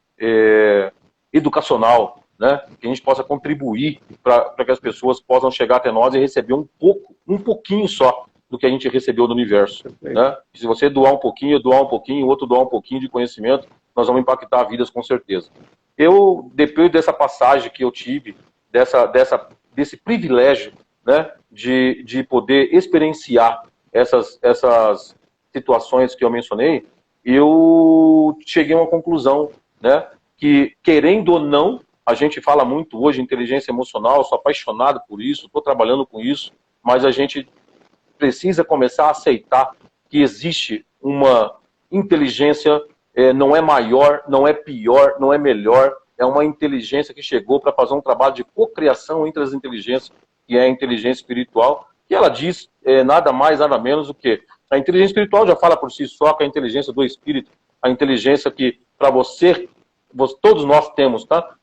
educacional, né? Que a gente possa contribuir para que as pessoas possam chegar até nós e receber um pouquinho só do que a gente recebeu do universo, né? E se você doar um pouquinho, o outro doar um pouquinho de conhecimento, nós vamos impactar vidas com certeza. Depois dessa passagem que eu tive, desse privilégio, né, de poder experienciar essas situações que eu mencionei, eu cheguei a uma conclusão, né, que, querendo ou não, a gente fala muito hoje em inteligência emocional, eu sou apaixonado por isso, estou trabalhando com isso, mas a gente precisa começar a aceitar que existe uma inteligência, não é maior, não é pior, não é melhor, é uma inteligência que chegou para fazer um trabalho de cocriação entre as inteligências, que é a inteligência espiritual, e ela diz nada mais, nada menos do que a inteligência espiritual já fala por si só que a inteligência do espírito, a inteligência que para todos nós temos, tá?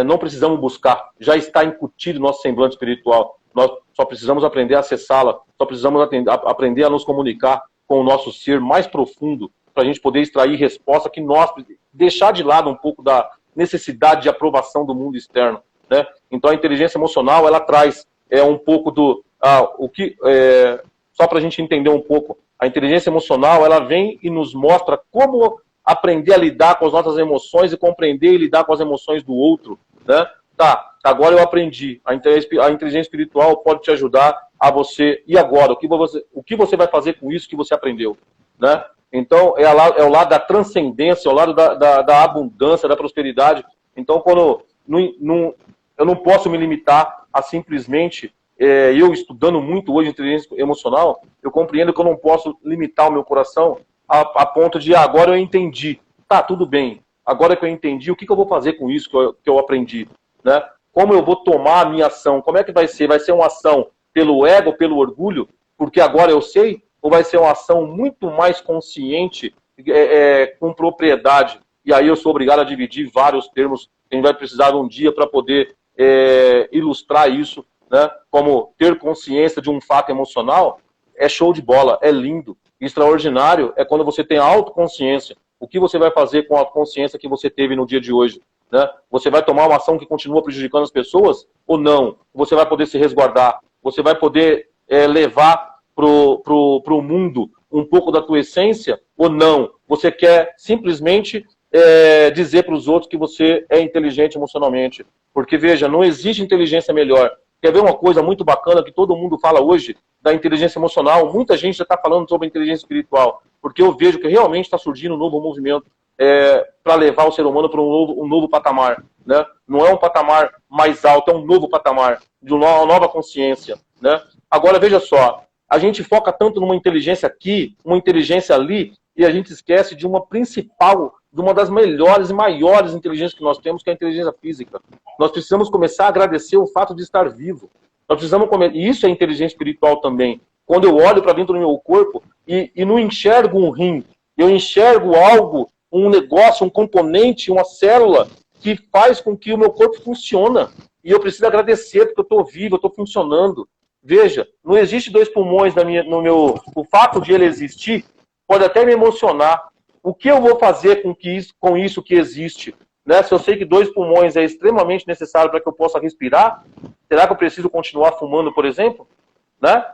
Não precisamos buscar, já está incutido no nosso semblante espiritual, nós só precisamos aprender a acessá-la, só precisamos aprender a nos comunicar com o nosso ser mais profundo, para a gente poder extrair resposta que nós, deixar de lado um pouco da necessidade de aprovação do mundo externo, né? Então a inteligência emocional, ela traz um pouco do... só para a gente entender um pouco, a inteligência emocional, ela vem e nos mostra como aprender a lidar com as nossas emoções e compreender e lidar com as emoções do outro, né? Tá, agora eu aprendi, a inteligência espiritual pode te ajudar a você, e agora? O que você vai fazer com isso que você aprendeu, né? Então, é o lado da transcendência, é o lado da abundância, da prosperidade. Então, quando eu não posso me limitar a simplesmente, eu estudando muito hoje inteligência emocional, eu compreendo que eu não posso limitar o meu coração a ponto de, agora eu entendi. Tá, tudo bem. Agora que eu entendi, o que eu vou fazer com isso que eu aprendi, né? Como eu vou tomar a minha ação? Como é que vai ser? Vai ser uma ação pelo ego, pelo orgulho, porque agora eu sei? Ou vai ser uma ação muito mais consciente, com propriedade? E aí eu sou obrigado a dividir vários termos que a gente vai precisar de um dia para poder ilustrar isso, né? Como ter consciência de um fato emocional é show de bola, é lindo. Extraordinário é quando você tem autoconsciência. O que você vai fazer com a consciência que você teve no dia de hoje, né? Você vai tomar uma ação que continua prejudicando as pessoas ou não? Você vai poder se resguardar? Você vai poder levar pro mundo um pouco da tua essência ou não? Você quer simplesmente dizer para os outros que você é inteligente emocionalmente? Porque, veja, não existe inteligência melhor. Quer ver uma coisa muito bacana que todo mundo fala hoje da inteligência emocional? Muita gente já está falando sobre a inteligência espiritual, porque eu vejo que realmente está surgindo um novo movimento para levar o ser humano para um novo patamar, né? Não é um patamar mais alto, é um novo patamar, de uma nova consciência, né? Agora, veja só, a gente foca tanto numa inteligência aqui, uma inteligência ali, e a gente esquece de uma principal, de uma das melhores e maiores inteligências que nós temos, que é a inteligência física. Nós precisamos começar a agradecer o fato de estar vivo. Nós precisamos e isso é inteligência espiritual também. Quando eu olho para dentro do meu corpo e não enxergo um rim, eu enxergo algo, um negócio, um componente, uma célula que faz com que o meu corpo funcione. E eu preciso agradecer porque eu estou vivo, eu estou funcionando. Veja, não existe dois pulmões no meu... O fato de ele existir pode até me emocionar. O que eu vou fazer com isso que existe? Né? Se eu sei que dois pulmões é extremamente necessário para que eu possa respirar, será que eu preciso continuar fumando, por exemplo? Né?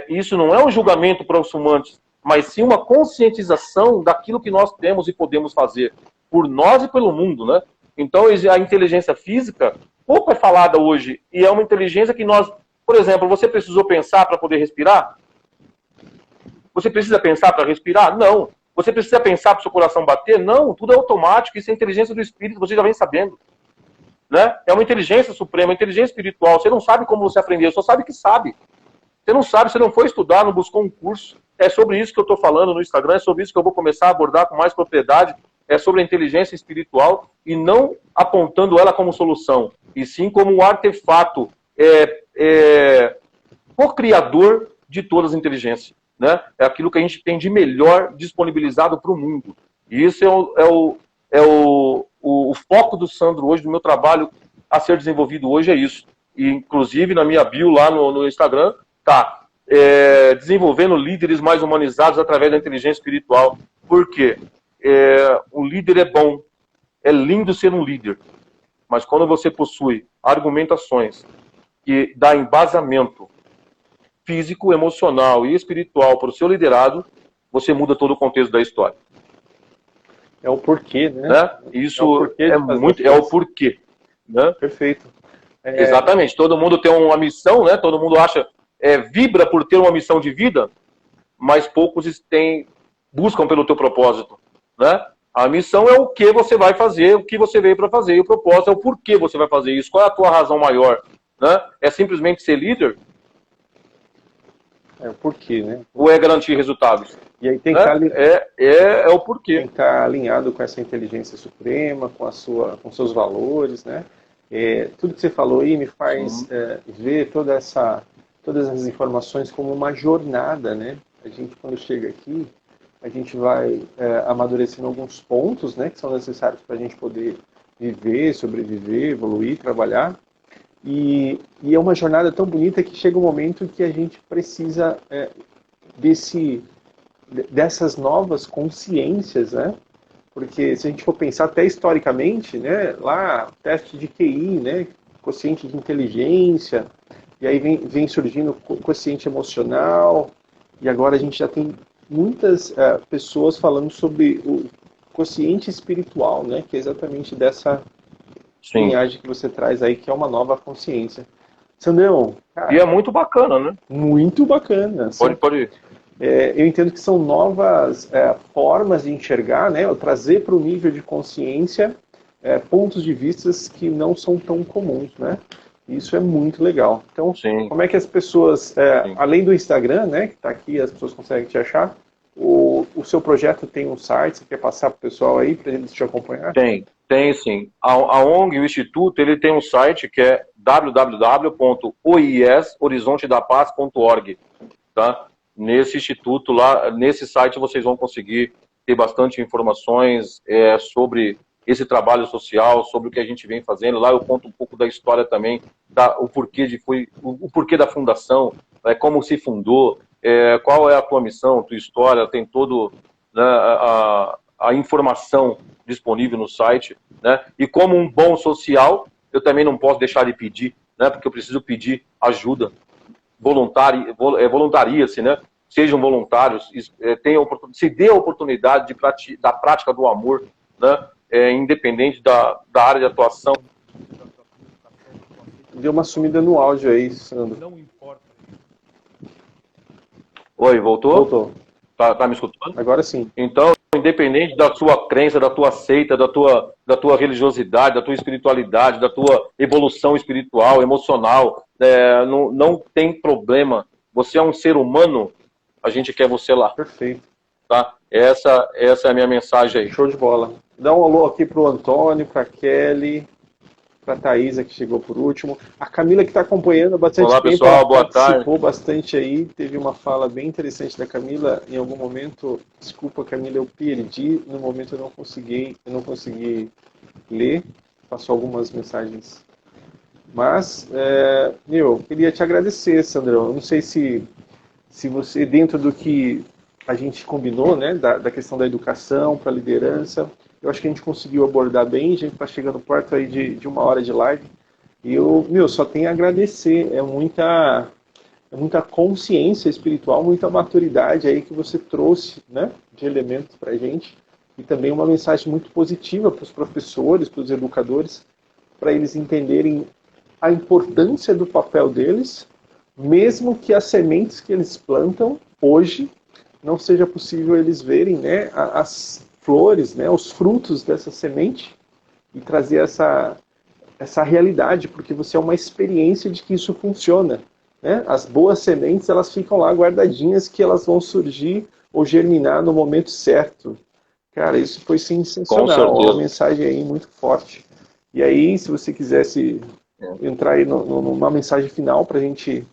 Isso não é um julgamento para os fumantes, mas sim uma conscientização daquilo que nós temos e podemos fazer por nós e pelo mundo. Né? Então, a inteligência física pouco é falada hoje, e é uma inteligência que nós... Por exemplo, você precisou pensar para poder respirar? Você precisa pensar para respirar? Não. Você precisa pensar para o seu coração bater? Não. Tudo é automático. Isso é inteligência do espírito, você já vem sabendo. Né? É uma inteligência suprema, uma inteligência espiritual. Você não sabe como você aprendeu, só sabe que sabe. Você não sabe, você não foi estudar, não buscou um curso. É sobre isso que eu estou falando no Instagram, é sobre isso que eu vou começar a abordar com mais propriedade. É sobre a inteligência espiritual e não apontando ela como solução, e sim como um artefato co-criador de todas as inteligências. Né? É aquilo que a gente tem de melhor disponibilizado para o mundo. E isso é o foco do Sandro hoje, do meu trabalho a ser desenvolvido hoje, é isso. E, inclusive, na minha bio lá no Instagram, tá desenvolvendo líderes mais humanizados através da inteligência espiritual. Por quê? O líder é bom, é lindo ser um líder, mas quando você possui argumentações que dá embasamento físico, emocional e espiritual para o seu liderado, você muda todo o contexto da história. É o porquê, né? Isso é o porquê. Né? Perfeito. Exatamente. Todo mundo tem uma missão, né? Todo mundo vibra por ter uma missão de vida, mas poucos buscam pelo teu propósito. Né? A missão é o que você vai fazer, o que você veio para fazer, e o propósito é o porquê você vai fazer isso, qual é a tua razão maior. Né? É simplesmente ser líder? É o porquê, né? Ou é garantir resultados? E aí tem que estar o porquê. Tem que estar alinhado com essa inteligência suprema, com seus valores, né? Tudo que você falou aí me faz ver todas as informações como uma jornada, né? A gente, quando chega aqui, a gente vai amadurecendo alguns pontos, né? Que são necessários para a gente poder viver, sobreviver, evoluir, trabalhar. E é uma jornada tão bonita que chega um momento que a gente precisa dessas novas consciências, né? Porque se a gente for pensar até historicamente, né, lá, teste de QI, né, quociente de inteligência, e aí vem surgindo o quociente emocional, e agora a gente já tem muitas pessoas falando sobre o quociente espiritual, né, que é exatamente dessa linhagem que você traz aí, que é uma nova consciência. Sandrão, cara, e é muito bacana, né? Muito bacana. Pode ir. Eu entendo que são novas formas de enxergar, né, ou trazer para o nível de consciência pontos de vista que não são tão comuns, né? Isso é muito legal. Então, como é que as pessoas, além do Instagram, né, que está aqui, as pessoas conseguem te achar, o seu projeto tem um site, você quer passar para o pessoal aí, para eles te acompanhar? Tem sim. A ONG, o Instituto, ele tem um site que é www.oishorizontedapaz.org, tá? Nesse instituto lá, nesse site vocês vão conseguir ter bastante informações sobre esse trabalho social, sobre o que a gente vem fazendo. Lá eu conto um pouco da história também, o porquê da fundação, como se fundou, qual é a tua missão, tua história, tem todo, né, a informação disponível no site, né? E como um bom social, eu também não posso deixar de pedir, né? Porque eu preciso pedir ajuda. Voluntaria-se, né? Sejam voluntários, se dê a oportunidade da prática do amor, né? Independente da área de atuação. Deu uma sumida no áudio aí, Sandro. Não importa. Oi, voltou? Voltou. Tá me escutando? Agora sim. Então, independente da sua crença, da tua seita, da tua religiosidade, da tua espiritualidade, da tua evolução espiritual, emocional, não tem problema. Você é um ser humano, a gente quer você lá. Perfeito. Tá? Essa é a minha mensagem aí. Show de bola. Dá um alô aqui pro Antônio, pra Kelly, pra Thaisa, que chegou por último. A Camila, que está acompanhando há bastante tempo. Olá, pessoal, boa tarde. Participou bastante aí. Teve uma fala bem interessante da Camila. Em algum momento, desculpa, Camila, eu perdi. No momento eu não consegui ler. Passou algumas mensagens Mas, eu queria te agradecer, Sandrão. Eu não sei se você, dentro do que a gente combinou, né, da questão da educação para a liderança, eu acho que a gente conseguiu abordar bem, a gente está chegando perto aí de 1 hora de live, e só tenho a agradecer, é muita consciência espiritual, muita maturidade aí que você trouxe, né, de elementos para a gente, e também uma mensagem muito positiva para os professores, para os educadores, para eles entenderem a importância do papel deles, mesmo que as sementes que eles plantam hoje não seja possível eles verem, né, as flores, né, os frutos dessa semente e trazer essa realidade, porque você é uma experiência de que isso funciona. Né? As boas sementes, elas ficam lá guardadinhas, que elas vão surgir ou germinar no momento certo. Cara, isso foi sensacional, uma mensagem aí muito forte. E aí, se você quisesse entrar aí numa mensagem final para a gente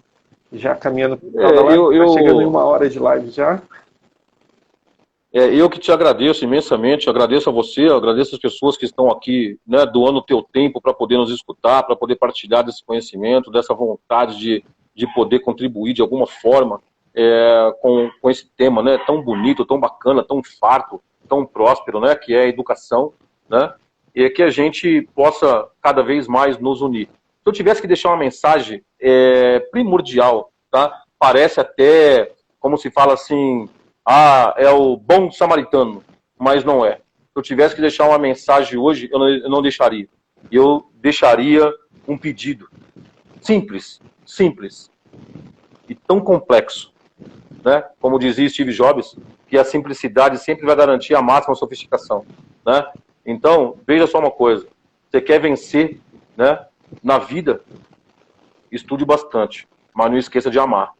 já caminhando para o final da live, tá chegando em 1 hora de live já. Eu que te agradeço imensamente, agradeço a você, agradeço as pessoas que estão aqui, né, doando o teu tempo para poder nos escutar, para poder partilhar desse conhecimento, dessa vontade de poder contribuir de alguma forma com esse tema, né, tão bonito, tão bacana, tão farto, tão próspero, né, que é a educação, né, e que a gente possa cada vez mais nos unir. Se eu tivesse que deixar uma mensagem primordial, tá? Parece até, como se fala assim, é o bom samaritano, mas não é. Se eu tivesse que deixar uma mensagem hoje, eu não deixaria. Eu deixaria um pedido simples e tão complexo, né? Como dizia Steve Jobs, que a simplicidade sempre vai garantir a máxima sofisticação, né? Então, veja só uma coisa, você quer vencer, né, na vida, estude bastante, mas não esqueça de amar.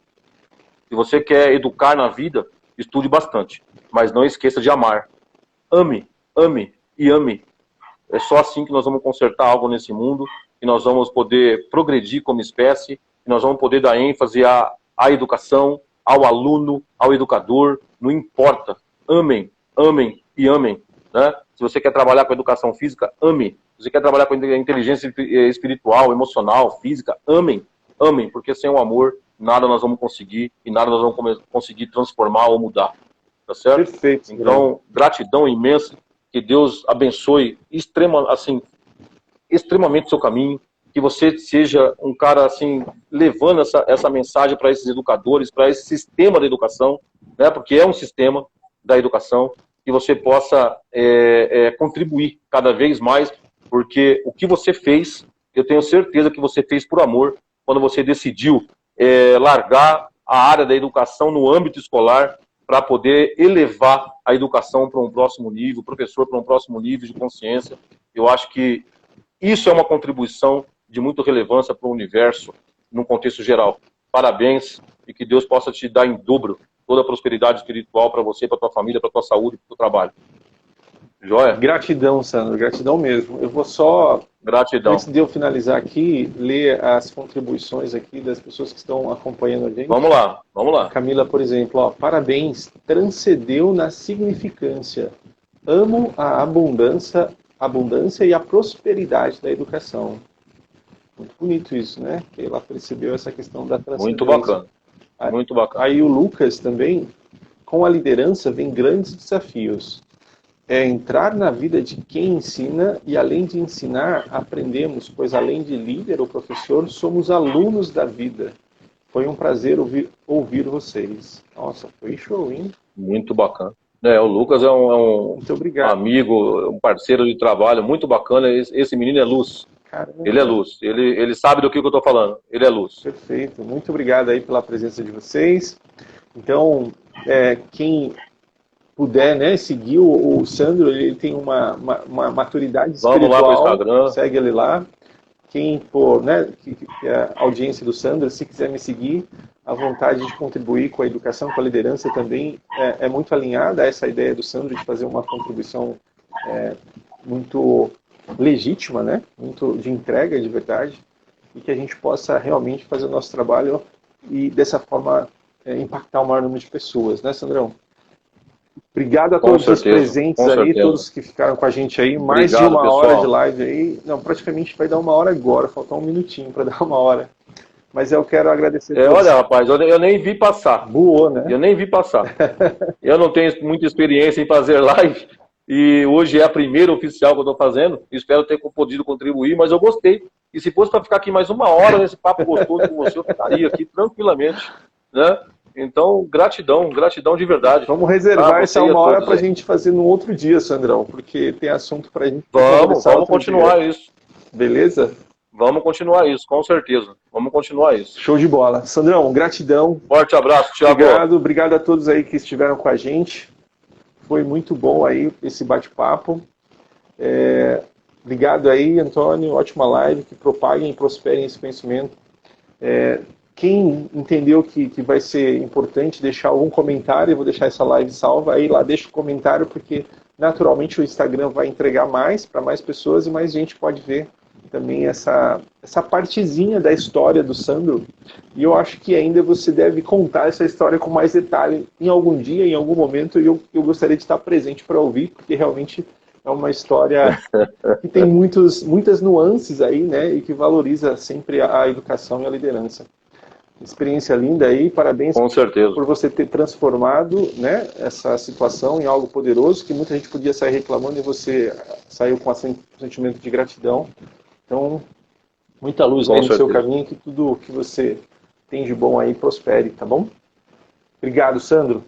Se você quer educar na vida, estude bastante, mas não esqueça de amar. Ame, ame e ame. É só assim que nós vamos consertar algo nesse mundo, que nós vamos poder progredir como espécie, que nós vamos poder dar ênfase à educação, ao aluno, ao educador, não importa. Amem, amem e amem. Né? Se você quer trabalhar com educação física, ame. Se você quer trabalhar com inteligência espiritual, emocional, física, amem. Amem, porque sem o amor, nada nós vamos conseguir e nada nós vamos conseguir transformar ou mudar. Tá certo? Perfeito. Então, gratidão imensa. Que Deus abençoe extremamente o seu caminho. Que você seja um cara assim, levando essa mensagem para esses educadores, para esse sistema da educação, né? Porque é um sistema da educação, que você possa contribuir cada vez mais, porque o que você fez, eu tenho certeza que você fez por amor, quando você decidiu largar a área da educação no âmbito escolar para poder elevar a educação para um próximo nível, o professor para um próximo nível de consciência. Eu acho que isso é uma contribuição de muita relevância para o universo, num contexto geral. Parabéns e que Deus possa te dar em dobro toda a prosperidade espiritual para você, para tua família, para tua saúde, para o teu trabalho. Joia? Gratidão, Sandro, gratidão mesmo. Eu vou só, antes de eu finalizar aqui, ler as contribuições aqui das pessoas que estão acompanhando a gente. Vamos lá. A Camila, por exemplo, parabéns, transcendeu na significância. Amo a abundância e a prosperidade da educação. Muito bonito isso, né? Que ela percebeu essa questão da transcendência. Muito bacana. Muito bacana. Aí o Lucas também, com a liderança vem grandes desafios. É entrar na vida de quem ensina e, além de ensinar, aprendemos, pois além de líder ou professor, somos alunos da vida. Foi um prazer ouvir vocês. Nossa, foi show, hein? Muito bacana. O Lucas é um muito obrigado. Amigo, um parceiro de trabalho muito bacana. Esse menino é luz. Caramba. Ele é luz. Ele sabe do que eu estou falando. Ele é luz. Perfeito. Muito obrigado aí pela presença de vocês. Então, quem puder, né, seguir o Sandro, ele tem uma maturidade espiritual. Vamos lá para o Instagram. Segue ele lá. Quem for, né, a audiência do Sandro, se quiser me seguir, a vontade de contribuir com a educação, com a liderança também é muito alinhada a essa ideia do Sandro de fazer uma contribuição muito legítima, né, muito de entrega de verdade, e que a gente possa realmente fazer o nosso trabalho e dessa forma impactar o maior número de pessoas, né, Sandrão? Obrigado a Com todos os certeza, presentes com aí, certeza. todos que ficaram com a gente aí. Mais de Obrigado, uma pessoal. hora de live aí. Não, praticamente vai dar uma hora agora, falta um minutinho para dar uma hora. Mas eu quero agradecer a todos. Olha, rapaz, eu nem vi passar. Voou, né? Eu nem vi passar. Eu não tenho muita experiência em fazer live e hoje é a primeira oficial que eu estou fazendo. Espero ter podido contribuir, mas eu gostei. E se fosse para ficar aqui mais uma hora nesse papo gostoso com você, eu ficaria aqui tranquilamente, né? Então, gratidão, gratidão de verdade. Vamos reservar essa uma hora para a gente fazer no outro dia, Sandrão, porque tem assunto para a gente. Vamos continuar isso. Beleza? Vamos continuar isso, com certeza. Vamos continuar isso. Show de bola. Sandrão, gratidão. Forte abraço, Thiago. Obrigado a todos aí que estiveram com a gente. Foi muito bom aí esse bate-papo. Obrigado aí, Antônio. Ótima live. Que propaguem e prosperem esse conhecimento. Quem entendeu que vai ser importante deixar algum comentário, eu vou deixar essa live salva. Aí lá deixa o comentário, porque naturalmente o Instagram vai entregar mais para mais pessoas e mais gente pode ver também essa partezinha da história do Sandro. E eu acho que ainda você deve contar essa história com mais detalhe em algum dia, em algum momento, e eu gostaria de estar presente para ouvir, porque realmente é uma história que tem muitas nuances aí, né, e que valoriza sempre a educação e a liderança. Experiência linda aí, parabéns com certeza por você ter transformado, né, essa situação em algo poderoso, que muita gente podia sair reclamando e você saiu com um sentimento de gratidão. Então, muita luz aí no seu caminho, que tudo que você tem de bom aí prospere, tá bom? Obrigado, Sandro.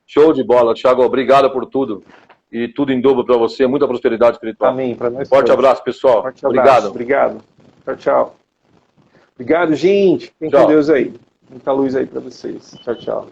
Show de bola, Thiago. Obrigado por tudo. E tudo em dobro para você. Muita prosperidade espiritual. Amém. Para nós. Forte abraço, pessoal. Forte abraço. Obrigado. Tchau, tchau. Obrigado, gente. Fiquem com Deus aí. Muita luz aí para vocês. Tchau, tchau.